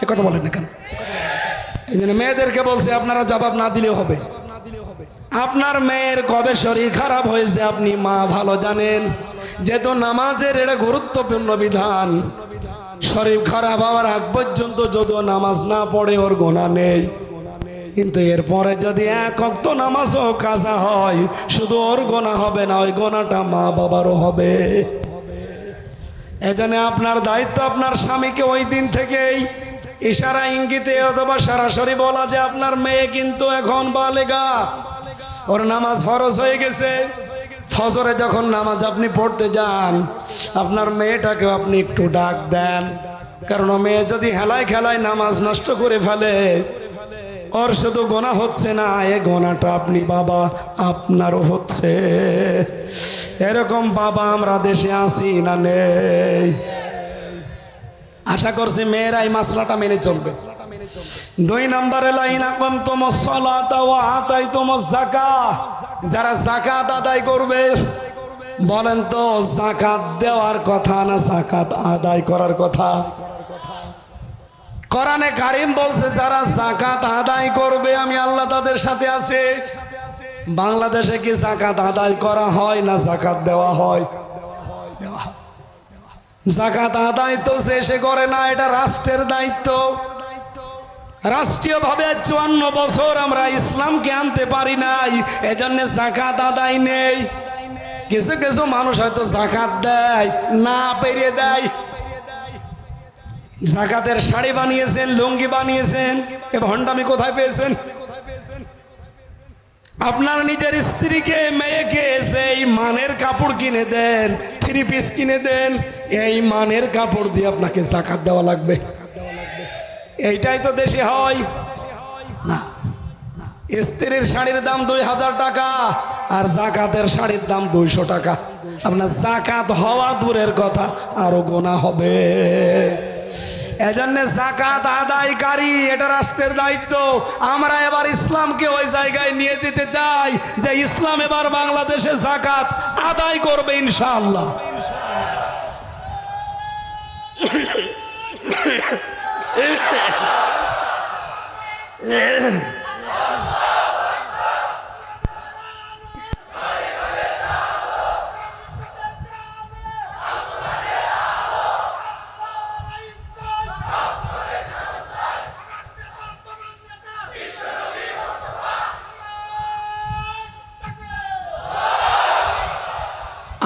এ কথা বলেন না কেন? এই জন্য মেয়েদেরকে বলছে আপনারা জবাব না দিলেও হবে। আপনার মেয়ের কবে শরীর খারাপ হয়েছে আপনি মা ভালো জানেন, যেহেতু নামাজের এটা গুরুত্বপূর্ণ বিধান। শরীর খারাপ হওয়ার আগ পর্যন্ত যদিও নামাজ না পড়ে ওর গুনাহ নেই, কিন্তু এরপরে যদি এক ওয়াক্ত নামাজও কাজা হয় শুধু ওর গুনাহ হবে না, ওই গুনাহটা মা বাবারও হবে। এজন্য আপনার দায়িত্ব আপনার স্বামীকে ওই দিন থেকেই ইশারা ইঙ্গিতে অথবা সরাসরি বলা যে আপনার মেয়ে কিন্তু এখন বালেগা, ওর নামাজ ফরজ হয়ে গেছে। ফজরে যখন নামাজ আপনি পড়তে যান আপনার মেয়েটাকে আপনি একটু ডাক দেন, কারণ মেয়ে যদি হেলায় খেলায় নামাজ নষ্ট করে ফেলে ওর শুধু গোনা হচ্ছে না, এ গোনাটা আপনি বাবা আপনারও হচ্ছে। এরকম বাবা আমরা দেশে আছি না নেই? আশা করছি মেয়েরা এই মাসলাটা মেনে চলবে। 2 নম্বরে লাইন আকামতুমুস সালাতা ওয়া আতাইতুমুজ যাকাত। যারা যাকাত আদায় করবে, বলেন তো যাকাত দেওয়ার কথা না যাকাত আদায় করার কথা? কোরআনে কারীম বলছে যারা যাকাত আদায় করবে আমি আল্লাহ তাদের সাথে আছে। বাংলাদেশে কি যাকাত আদায় করা হয় না যাকাত দেওয়া হয়? যাকাত আদায় তো সে করে না, এটা রাষ্ট্রের দায়িত্ব। রাষ্ট্রীয়ভাবে 54 বছর আমরা ইসলামকে আনতে পারি নাই, এজন্য যাকাত আদায় নেই। কিছু কিছু মানুষ হয়তো যাকাত দেয় না পেরিয়ে দেয়। যাকাতের শাড়ি বানিয়েছেন, লুঙ্গি বানিয়েছেন, এ ভণ্ডামি কোথায় পেয়েছেন? আপনার নিজের স্ত্রীকে মেয়েকে সেই মানের কাপড় কিনে দেন, 3 পিস কিনে দেন, এই মানের কাপড় দিয়ে আপনাকে যাকাত দেওয়া লাগবে। এইটাই তো দেশে হয় না। স্ত্রীর শাড়ির দাম 2000 টাকা আর যাকাতের শাড়ির দাম 200 টাকা। আপনার যাকাত হওয়া দূরের কথা, আরো গোনা হবে। এজন্য যাকাত আদায়কারী এটা রাষ্ট্রের দায়িত্ব। আমরা এবার ইসলামকে ওই জায়গায় নিয়ে যেতে চাই যে ইসলাম এবার বাংলাদেশে যাকাত আদায় করবে ইনশাআল্লাহ।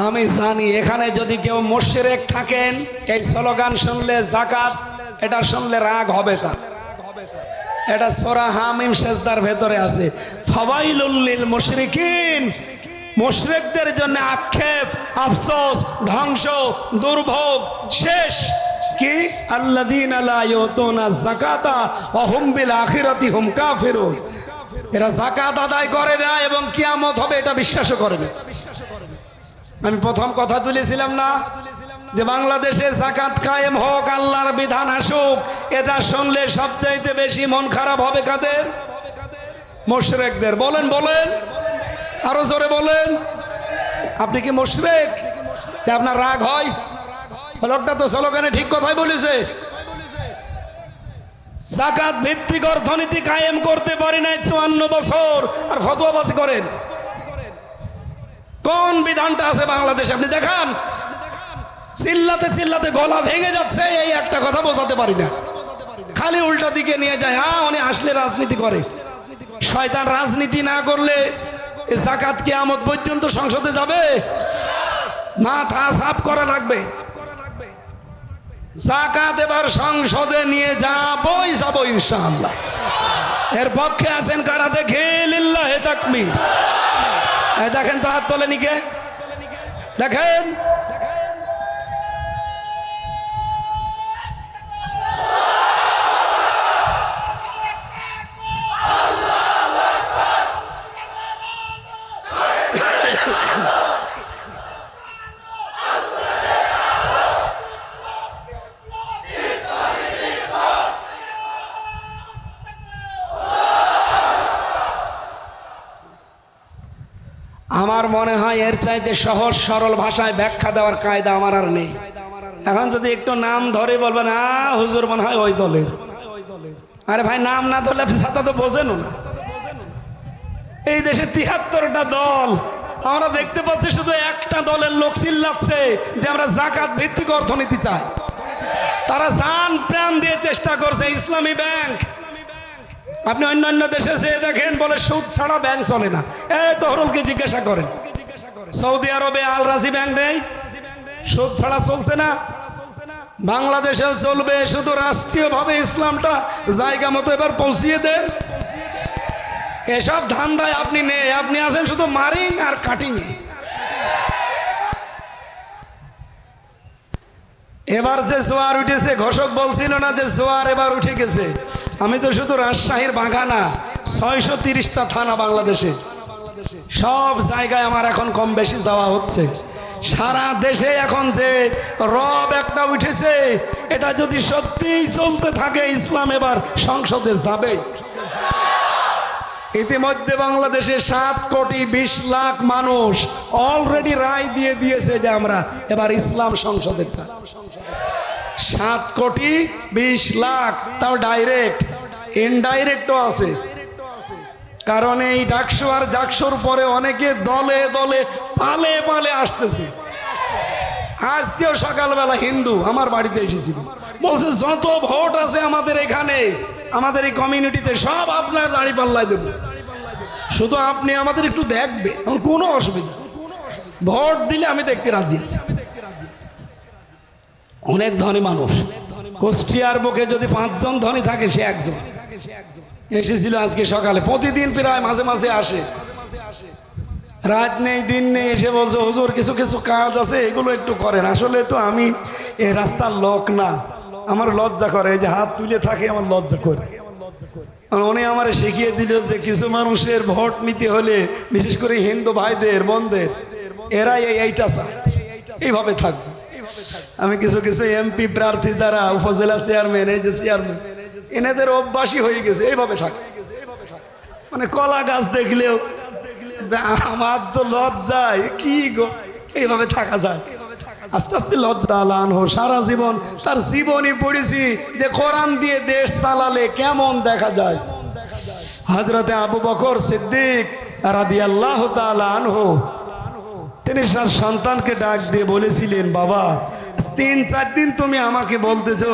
আমি জানি এখানে যদি কেউ মুশরিক থাকেন এই স্লোগান শুনলে, যাকাত এটা শুনলে রাগ হবে তা। এটা সূরা হামিম সেজদার ভেতরে আছে, ফাওয়াইলুল লিল মুশরিকিন। মুশরিকদের জন্য আক্ষেপ, আফসোস, ধ্বংস, দুর্ভোগ শেষ। কি? আল্লাযীনা লা ইউতুনা যাকাতা ওয়া হুম বিল আখিরাতি হুম কাফিরুন। এরা যাকাত আদায় করে না এবং কিয়ামত হবে এটা বিশ্বাসও করে না। আমি প্রথম কথা তুলেছিলাম না যে বাংলাদেশে যাকাত কায়েম হোক, আল্লাহর বিধান আসুক, এটা শুনলে সবচাইতে বেশি মন খারাপ হবে কাদের? মুশরিকদের। বলেন বলেন, আরো জোরে বলেন। আপনি কি মুশরিক যে আপনার রাগ হয়? লোকটা তো স্লোগানে ঠিক কথাই বলেছে। যাকাত ভিত্তিক অর্থনীতি কায়েম করতে পারি নাই 54 বছর, আর ফতোয়াবাজি করেন। কোন বিধানটা আছে বাংলাদেশে আপনি দেখান। চিল্লাতে চিল্লাতে গলা ভেঙে যাচ্ছে, এই একটা কথা বোঝাতে পারি না, খালি উল্টা দিকে নিয়ে যায়। হ্যাঁ, উনি আসলে রাজনীতি করে। শয়তান রাজনীতি না করলে এই যাকাত কিয়ামত পর্যন্ত সংসদে যাবে? মাথা সাফ করা লাগবে। যাকাত এবার সংসদে নিয়ে যাবই যাব ইনশাআল্লাহ। এর পক্ষে আছেন কারা দেখে? লিল্লাহি তাকবীর। এই দেখেন তো, হাত তোলেনি কে? দেখেন, আমার মনে হয় এর চাইতে সহজ সরল ভাষায় ব্যাখ্যা দেওয়ার কায়দা আমার আর নেই। এখন যদি একটু নাম ধরে বলবেন, হুজুর মনে হয় ওই দলের। আরে ভাই, নাম না ধরলে সাথে তো বোঝেন না। এই দেশে 73টা দল, আমরা দেখতে পাচ্ছি শুধু একটা দলের লোক চিল্লাচ্ছে যে আমরা যাকাত ভিত্তিক অর্থনীতি চাই। তারা জান প্রাণ দিয়ে চেষ্টা করছে। ইসলামী ব্যাংক, আপনি অন্যান্য দেশে যেয়ে দেখেন, বলে সুদ ছাড়া ব্যাংক চলে না। তহরুলকে জিজ্ঞাসা করেন, সৌদি আরবে আল রাজি ব্যাংক নেই, সুদ ছাড়া চলছে না। বাংলাদেশেও চলবে, শুধু রাষ্ট্রীয়ভাবে ইসলামটা জায়গা মতো এবার পৌঁছিয়ে দেন। এসব ধান্দায় আপনি নেই, আপনি আছেন শুধু মারিং আর কাটিং। এবার যে জোয়ার উঠেছে, ঘোষক বলছিল না যে জোয়ার এবার উঠে গেছে। আমি তো শুধু রাজশাহীর বাগানা 630টা থানা বাংলাদেশে, সব জায়গায় আমার এখন কম বেশি যাওয়া হচ্ছে। সারা দেশে এখন যে রব একটা উঠেছে, এটা যদি সত্যিই চলতে থাকে, ইসলাম এবার সংসদে যাবে। ইতিমধ্যে বাংলাদেশে 7,20,00,000 মানুষ অলরেডি রায় দিয়ে দিয়েছে যে আমরা এবার ইসলাম সংসদে চাই। 7,20,00,000, তাও ডাইরেক্ট, ইনডাইরেক্টও আছে। কারণ এই ডাকসু আর জাকসুর পরে অনেকে দলে দলে পালে পালে আসতেছে। আজকেও সকালবেলা হিন্দু আমার বাড়িতে এসেছিল, বলছে যত ভোট আছে আমাদের এখানে, আমাদের এই কমিউনিটিতে, সব আপনার দাঁড়িপাল্লায় দেব, শুধু আপনি আমাদের একটু দেখবেন, কোনো অসুবিধা, ভোট দিলে আমি দেখতে রাজি আছি। অনেক ধনী মানুষ, কুষ্টিয়ার বুকে যদি 5 জন ধনী থাকে, সে একজন এসেছিল আজকে সকালে। প্রতিদিন প্রায় মাঝে মাঝে আসে, রাত নেই দিন নেই, এসে বলছে হুজুর কিছু কিছু কাজ আছে, এগুলো একটু করেন। আসলে তো আমি এই রাস্তার লোক না, আমার লজ্জা করে, এই যে হাত তুলে থাকে আমার লজ্জা করে। উনি আমার শিখিয়ে দিল যে কিছু মানুষের ভোট নিতে হলে, বিশেষ করে হিন্দু ভাইদের বোনদের, এরা এইটা চায়, এইভাবে থাকবে। আমি কিছু কিছু এমপি প্রার্থী যারা উপজেলা চেয়ারম্যান, এই যে চেয়ারম্যান, এনাদের অভ্যাসই হয়ে গেছে এইভাবে থাকে। মানে কলা গাছ দেখলেও আমার তো লজ্জায়, কি গো এইভাবে থাকা যায়? আস্তে আস্তে লজ্জা আনহো সারা জীবন তার জীবনই পড়েছি যে কোরআন দিয়ে দেশ চালালে কেমন দেখা যায়। হযরতে আবু বকর সিদ্দিক রাদিয়াল্লাহু তাআলা আনহু, তিনি তার সন্তানকে ডাক দিয়ে বলেছিলেন, বাবা 3-4 দিন তুমি আমাকে বলতেছো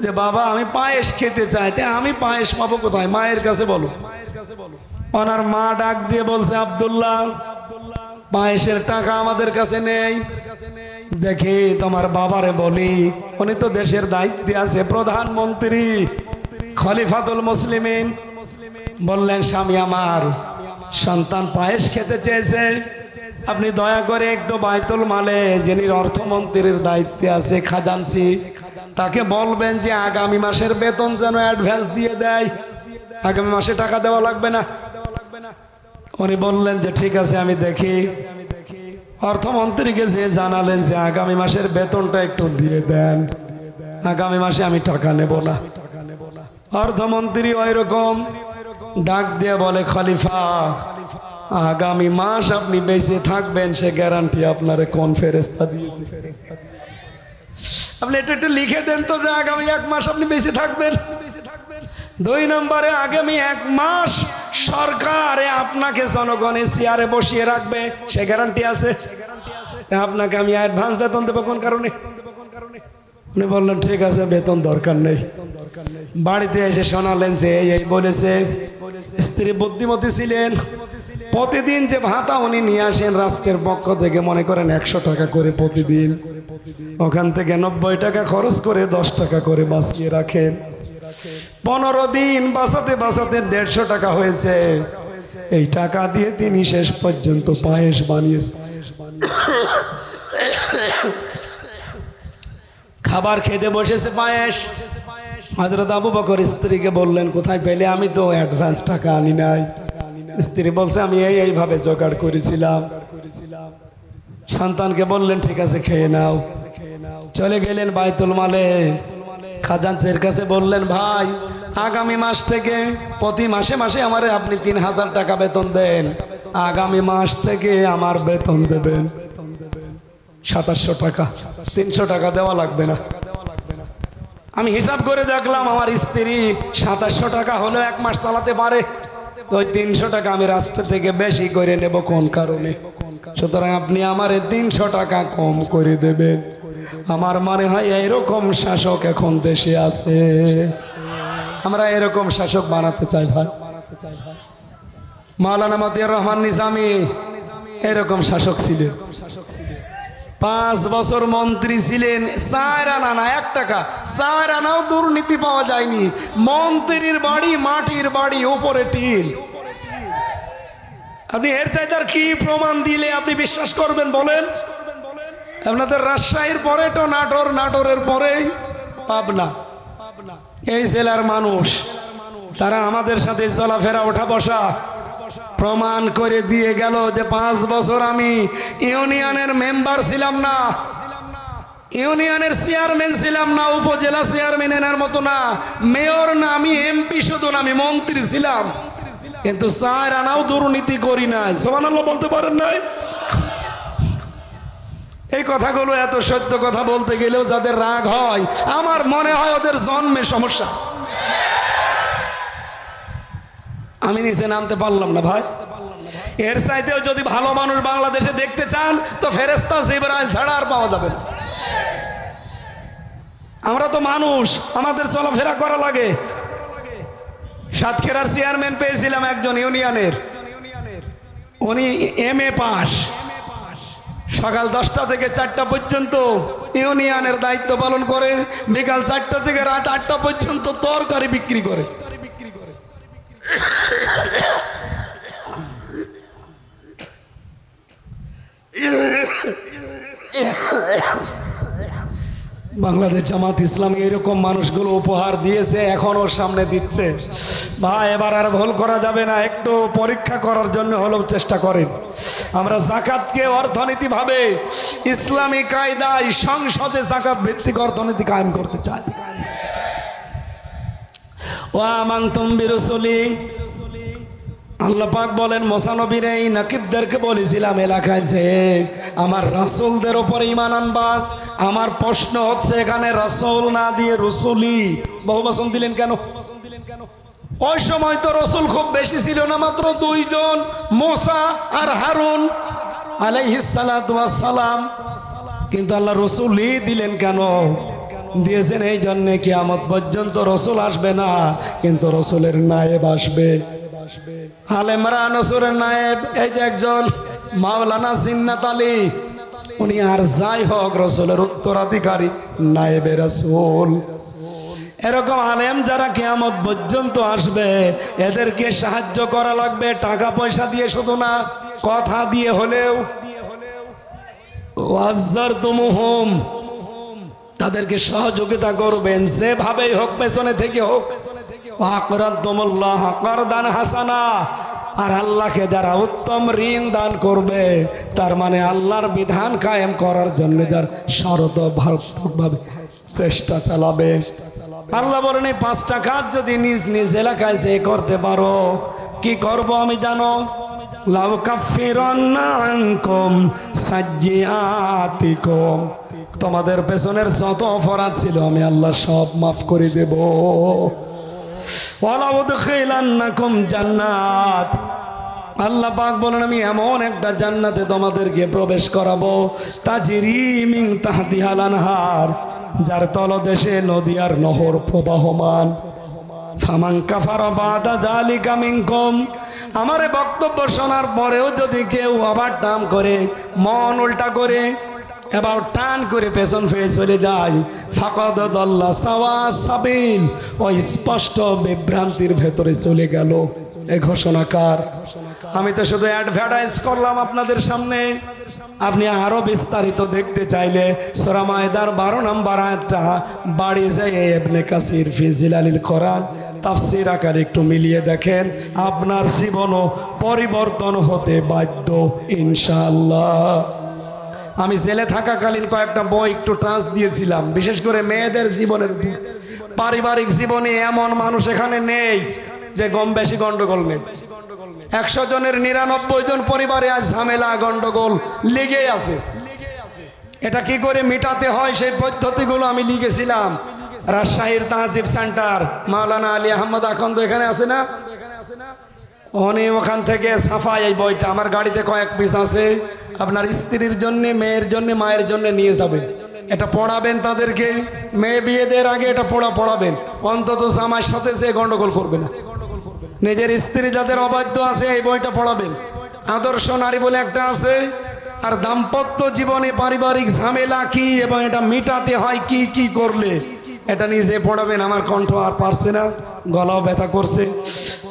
যে বাবা আমি পায়েস খেতে চাই, আমি পায়েস পাবো কোথায়? মায়ের কাছে বলো। ওনার মা ডাক দিয়ে বলছে, আব্দুল্লাহ পায়েসের টাকা আমাদের কাছে নেই, দেখি তোমার বাবারে বলি, উনি তো দেশের দায়িত্বে আছে, প্রধানমন্ত্রী খলিফাতুল মুসলিমিন। বললেন, স্বামী আমার সন্তান পায়েস খেতে চেয়েছে, আপনি দয়া করে একটু বাইতুল মালে, যিনি অর্থমন্ত্রীর দায়িত্বে আছে, খাজানসি, তাকে বলবেন যে আগামী মাসের বেতন যেন অ্যাডভান্স দিয়ে দেয়, আগামী মাসে টাকা দেওয়া লাগবে না। উনি বললেন যে ঠিক আছে আমি দেখি। অর্থমন্ত্রীকে যে জানালেন যে আগামী মাসের বেতনটা একটু দিয়ে দেন, আগামী মাসে আমি টাকা নেব না। অর্থমন্ত্রী ওই রকম ডাক দিয়ে বলে, খলিফা আগামী মাস আপনি বেঁচে থাকবেন সে গ্যারান্টি আপনারে কোন ফেরেশতা দিয়েছে? আপনি এটা একটু লিখে দেন তো যে আগামী 1 মাস আপনি বেঁচে থাকবেন। 2 নম্বরে আগামী 1 মাস সরকারে আপনাকে জনগণের চেয়ারে বসিয়ে রাখবে, সে গ্যারান্টি আছে। আপনাকে আমি অ্যাডভান্স বেতন দেবো কোন কারণে? উনি বললেন ঠিক আছে, বেতন দরকার নেই। বাড়িতে এসে শোনালেন যে এই বলেছে। স্ত্রী বুদ্ধিমতী ছিলেন, প্রতিদিন যে ভাতা উনি নিয়ে আসেন রাষ্ট্রের পক্ষ থেকে, মনে করেন 100 টাকা করে প্রতিদিন, ওখান থেকে 90 টাকা খরচ করে 10 টাকা করে বাঁচিয়ে রাখেন। 15 দিন বাঁচাতে বাঁচাতে 150 টাকা হয়েছে। এই টাকা দিয়ে তিনি শেষ পর্যন্ত পায়েস বানিয়েছে। খাবার খেতে বসেছে পায়েস। হযরত আবু বকর স্ত্রীকে বললেন কোথায় পেলে? আমি তো অ্যাডভান্স টাকা আনি নাই। স্ত্রী বলছে আমি এইভাবে জোগাড় করেছিলাম। সন্তানকে বললেন ঠিক আছে খেয়ে নাও। চলে গেলেন বাইতুল মালে। খাজাঞ্চির কাছে বললেন ভাই আগামী মাস থেকে প্রতি মাসে মাসে আমারে আপনি 3000 টাকা বেতন দেন, আগামী মাস থেকে আমার বেতন দেবেন 2700 টাকা, 300 টাকা দেওয়া লাগবে না। আমি হিসাব করে দেখলাম আমার স্ত্রী 2700 টাকা হলো 1 মাস চালাতে পারে, তো ওই 300 টাকা আমি রাষ্ট্র থেকে বেশি করে নেব কোন কারণে? সুতরাং আপনি আমারে 300 টাকা কম করে দেবেন। আমার মনে হয় এরকম শাসক এখন দেশে আছে। আমরা এরকম শাসক বানাতে চাই ভাই। মাওলানা মতিয়ার রহমান নিজামী এরকম শাসক ছিলেন। 5 বছর মন্ত্রী ছিলেন, 4 আনা না 1 টাকা, 4 আনাও দুর্নীতি পাওয়া যায়নি। মন্ত্রীর বাড়ি মাটির বাড়ি, উপরে টিন। আপনি এর চাইতে আর কি প্রমাণ দিলে আপনি বিশ্বাস করবেন বলেন? আপনাদের রাজশাহীর পরে তো নাটোর, নাটোরের পরেই পাবনা। এই জেলার মানুষ তারা আমাদের সাথে চলাফেরা ওঠা বসা প্রমাণ করে দিয়ে গেল যে 5 বছর আমি ইউনিয়নের মেম্বার ছিলাম না, ইউনিয়নের চেয়ারম্যান ছিলাম না, উপজেলা চেয়ারম্যানের মতো না, মেয়র না, আমি এমপি শুধু না, আমি মন্ত্রী ছিলাম, কিন্তু 4 আনাও দুর্নীতি করি নাই। সুবহানাল্লাহ বলতে পারেন নাই? এই কথাগুলো এত সত্য কথা বলতে গেলেও যাদের রাগ হয়, আমার মনে হয় ওদের জন্মে সমস্যা আছে। আমি নিচে নামতে পারলাম না ভাই। এর চাইতেও যদি ভালো মানুষ বাংলাদেশে দেখতে চান তো ফেরেশতা জিবরাইল ছাড়া আর পাওয়া যাবে না। আমরা তো মানুষ, আমাদের চলাফেরা করা লাগে। সাতক্ষীরার চেয়ারম্যান পেয়েছিলাম একজন ইউনিয়নের, উনি MA পাস, সকাল 10টা থেকে 4টা পর্যন্ত ইউনিয়নের দায়িত্ব পালন করে, বিকাল 4টা থেকে রাত 8টা পর্যন্ত তরকারি বিক্রি করে। বাংলাদেশ জামাত ইসলামী এরকম মানুষগুলো উপহার দিয়েছে, এখন ওর সামনে দিচ্ছে। ভাই এবার আর ভুল করা যাবে না, একটু পরীক্ষা করার জন্য হলেও চেষ্টা করেন। আমরা জাকাতকে অর্থনীতিভাবে ইসলামী কায়দায় সংসদে জাকাত ভিত্তিক অর্থনীতি কায়েম করতে চাই। ওয়া মানতুম বিরুসুলি, আল্লাহ পাক বলেন মুসা নবীর এই নাকিবদেরকে বলেছিলাম এলাকায় যে আমার রাসূলদের উপর ঈমান আনবা। আমার প্রশ্ন হচ্ছে এখানে রাসূল না দিয়ে রসুলি বহুবচন দিলেন কেন? ওই সময় তো রসুল খুব বেশি ছিল না, মাত্র 2 জন, মুসা আর হারুন আলাইহিস সালাতু ওয়াস সালাম, কিন্তু আল্লাহ রসুলি দিলেন কেন? দিয়েছেন এই জন্য কিয়ামত পর্যন্ত রসুল আসবে না, কিন্তু রসুলের নায়েব আসবে। আলেমরা নসরের নায়েব এই যে একজন মাওলানা জিন্নাত আলী, উনি আর যাই হোক রসুলের উত্তরাধিকারী, নায়েবে রাসূল। এরকম আলেম যারা কিয়ামত পর্যন্ত আসবে, এদেরকে সাহায্য করা লাগবে, টাকা পয়সা দিয়ে শুধু না, কথা দিয়ে হলেও। ওয়াজ্জারতুমুহুম, তাদেরকে সহযোগিতা করবেন যেভাবেই হোক, পেছনে থেকে হোক। আর আল্লাহকে যারা উত্তম ঋণ দান করবে, তার মানে আল্লাহর বিধান কায়েম করার জন্য যার সর্বভাবে চেষ্টা চালাবে। আল্লাহ বলেন এই 5টা কাজ যদি নিজ নিজ এলাকায় যে করতে পারো, কি করব আমি জানো? লাউ কাফিরান্না আনকুম সাজ্জিআতিকুম, তোমাদের পেছনের যত অপরাধ ছিল আমি আল্লাহ সব মাফ করে দেব। ওয়ালা উদখিলান্নাকুম জান্নাত, আল্লাহ পাক বলেন আমি এমন একটা জান্নাতে তোমাদেরকে প্রবেশ করাবো, তাজরি মিন তাহতিহাল আনহার, যার তলদেশে নদী আর নহর প্রবাহমান। ফামান কাফারা বাদা যালিকা মিনকুম, আমারে বক্তব্য শোনার পরেও যদি কেউ আবার টান করে, মন উল্টা করে, এবার টান করে পেছন ফিরে চলে যায়, ফাকাদ দাল্লা সাওয়া সাবিল, ওই স্পষ্ট বিভ্রান্তির ভেতরে চলে গেল। এই ঘোষণাকার। আমি তো শুধু অ্যাডভার্টাইজ করলাম আপনাদের সামনে। আপনি আরো বিস্তারিত দেখতে চাইলে সূরা মায়দার 12 নম্বর আয়াতটা বাড়ি যায় ইবনে কাসির ফি জিলালিল কোরআন তাফসীর আকারে একটু মিলিয়ে দেখেন, আপনার জীবনও পরিবর্তন হতে বাধ্য ইনশাআল্লাহ। আমি জেলে থাকাকালীন কয়েকটা বই একটু ট্রান্স দিয়েছিলাম, বিশেষ করে মেয়েদের জীবনের। পারিবারিক জীবনে এমন মানুষ এখানে নেই যে কম বেশি গন্ডগোল নেই। 100 জনের 99 জন পরিবারে আজ ঝামেলা গন্ডগোল লেগে আছে। এটা কি করে মিটাতে হয় সেই পদ্ধতিগুলো আমি লিখেছিলাম। রাজশাহীর তাহজিব সেন্টার মাওলানা আলী আহমদ আখন্দ এখানে আছে না, উনি ওখান থেকে ছাপায় এই বইটা। আমার গাড়িতে কয়েক পিস আছে। আপনার স্ত্রীর জন্য, মেয়ের জন্য, মায়ের জন্য নিয়ে যাবেন। এটা পড়াবেন তাদেরকে। মেয়ে বিয়ে দেওয়ার আগে এটা পড়াবেন, অন্তত জামাইয়ের সাথে সে গন্ডগোল করবে না। নিজের স্ত্রী যাদের অবাধ্য আছে এই বইটা পড়াবেন। আদর্শ নারী বলে একটা আছে, আর দাম্পত্য জীবনে পারিবারিক ঝামেলা কি এবং এটা মিটাতে হয় কি কি করলে, এটা নিজে পড়াবেন। আমার কণ্ঠ আর পারছে না, গলাও ব্যথা করছে।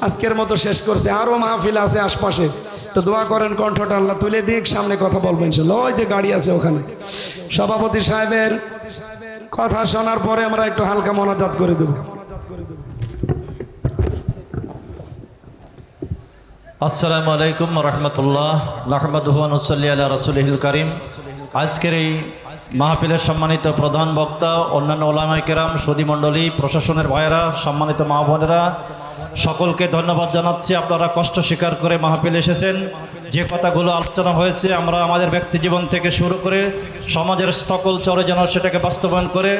আজকের মতো শেষ করছে, আরো মাহফিল আছে আশপাশে, তো দোয়া করেন কণ্ঠটা আল্লাহ তুলে দিক, সামনে কথা বলবেন ইনশাআল্লাহ। ওই যে গাড়ি আছে ওখানে। সভাপতি সাহেবের কথা শোনার পরে আমরা একটু হালকা মোনাজাত করে দেব। আসসালামু আলাইকুম রহমতুল্লাহ, নাহমাদুহু ওয়া নুসাল্লি আলা রাসূলিহিল কারীম। আজকের এই মাহফিলের সম্মানিত প্রধান বক্তা, অন্যান্য ওলামায়ে কেরাম, সুধী মণ্ডলী, প্রশাসনের ভাইয়েরা, সম্মানিত মা বোনেরা, সকলকে ধন্যবাদ জানাচ্ছি। আপনারা কষ্ট স্বীকার করে মাহফিলে এসেছেন। যে কথাগুলো আলোচনা হয়েছে আমরা আমাদের ব্যক্তি জীবন থেকে শুরু করে সমাজের সকল চরে যেন সেটাকে বাস্তবায়ন করে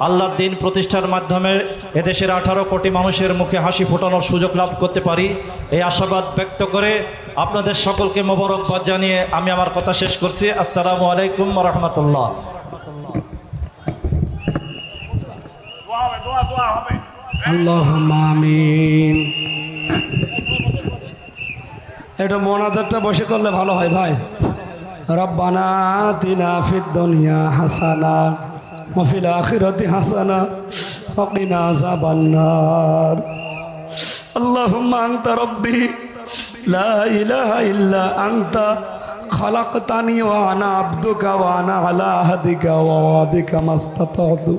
আল্লাহর দ্বীন প্রতিষ্ঠার মাধ্যমে এদেশের 18 কোটি মানুষের মুখে হাসি ফোটানোর সুযোগ লাভ করতে পারি, এই আশাবাদ ব্যক্ত করে আপনাদের সকলকে মোবারকবাদ জানিয়ে আমি আমার কথা শেষ করছি। আসসালামু আলাইকুম ওয়া রাহমাতুল্লাহ। আল্লাহুম্মা আমিন। এটা মোনাজাতটা বসে করলে ভালো হয় ভাই। রব্বানা আতিনা ফিদ দুনিয়া হাসানা ওয়া ফিল আখিরাতি হাসানা ওয়া কিনা আযাবান নার। আল্লাহুম্মা আনতা রাব্বি লা ইলাহা ইল্লা আনতা খালাকতানি ওয়া আনা আবদুকা ওয়া আনা আলা আহদিকা ওয়া ওয়াদিকা মাস্তাতাতু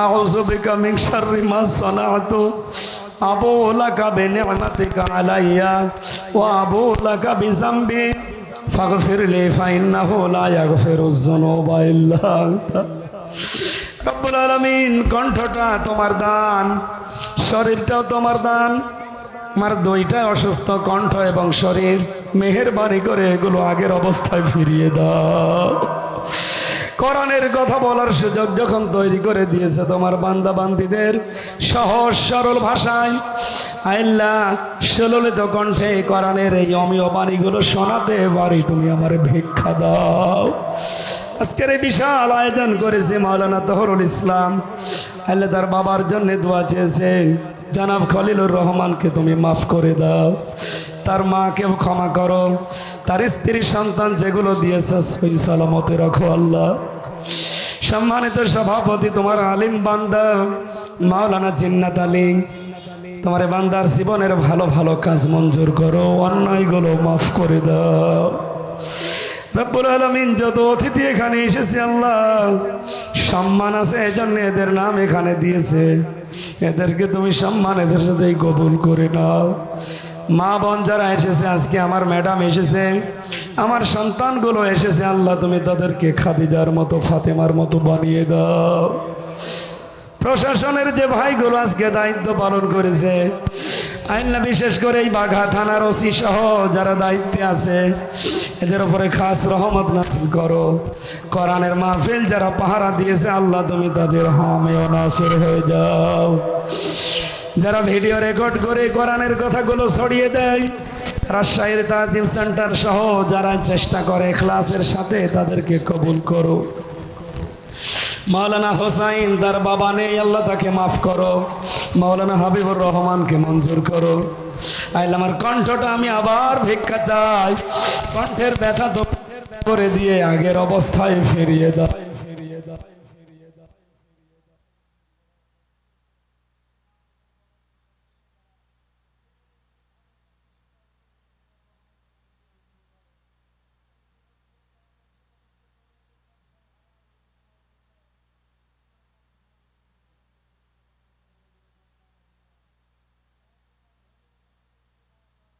আউযু বিকা মিন শাররি মা সানাতু আবু লাকা বিনি'মাতিকা আলাইয়া ওয়া আবু লাকা বিযামবি ফাগফিরলি ফাইন্নাহু লা ইয়াগফিরুয যুনুবা ইল্লা আনতা। রব্বুল আলামিন, কণ্ঠটা তোমার দান, শরীরটাও তোমার দান। আমার দুইটাই অসুস্থ, কণ্ঠ এবং শরীর, মেহেরবানি করে এগুলো আগের অবস্থায় ফিরিয়ে দাও। কোরআনের কথা বলার সুযোগ যখন তৈরি করে দিয়েছে তোমার বান্দা বান্দীদের সহজ সরল ভাষায়, আল্লাহ সুললিত কণ্ঠে কোরআনের এই অমীয় বাণীগুলো শোনাতে পারি, তুমি আমার ভিক্ষা দাও। আজকের এই বিশাল আয়োজন করেছে মাওলানা তহরুল ইসলাম, আল্লাহ তার বাবার জন্য দোয়া চেয়েছেন, জনাব খলিলুর রহমানকে তুমি মাফ করে দাও, তার মাকেও ক্ষমা করো, তার স্ত্রী সন্তান যেগুলো দিয়েছে সহি সালামতে রাখো আল্লাহ। সম্মানিত সভাপতি তোমার আলিম বান্দা মাওলানা জিন্নাত আলী, তোমার বান্দার জীবনের ভালো ভালো কাজ মঞ্জুর করো, অন্যায়গুলো মাফ করে দাও। রব্বুল আলামিন, যত অতিথি এখানে এসেছে আল্লাহ সম্মান আছে এজন্য এদের নাম এখানে দিয়েছে, এদেরকে তুমি সম্মান এদের সাথেই কবুল করে নাও। মা বোন যারা এসেছে, আজকে আমার ম্যাডাম এসেছে, আমার সন্তানগুলো এসেছে, আল্লাহ তুমি তাদেরকে খাদিজার মতো, ফাতেমার মতো বানিয়ে দাও। প্রশাসনের যে ভাইগুলো আজকে দায়িত্ব পালন করেছে আল্লাহ, বিশেষ করে এই বাঘা থানার ওসি সহ যারা দায়িত্বে আছে এদের উপরে খাস রহমত নাযিল করো। কোরআনের মাহফিল যারা পাহারা দিয়েছে আল্লাহ তুমি তাদের হামে ও নাসির হয়ে যাও। যারা ভিডিও রেকর্ড করে কোরআনের কথাগুলো ছড়িয়ে দেয়, রাজশাহীর তাজিম সেন্টার সহ যারা চেষ্টা করে ইখলাসের সাথে, তাদেরকে কবুল করো। মাওলানা হোসাইন, তার বাবা নেই, আল্লাহ তাকে মাফ করো। মাওলানা হাবিবুর রহমানকে মঞ্জুর করো। আইল আমার কণ্ঠটা আমি আবার ভিক্ষা চাই, কণ্ঠের ব্যথা তো করে দিয়ে আগের অবস্থায় ফিরিয়ে দাও।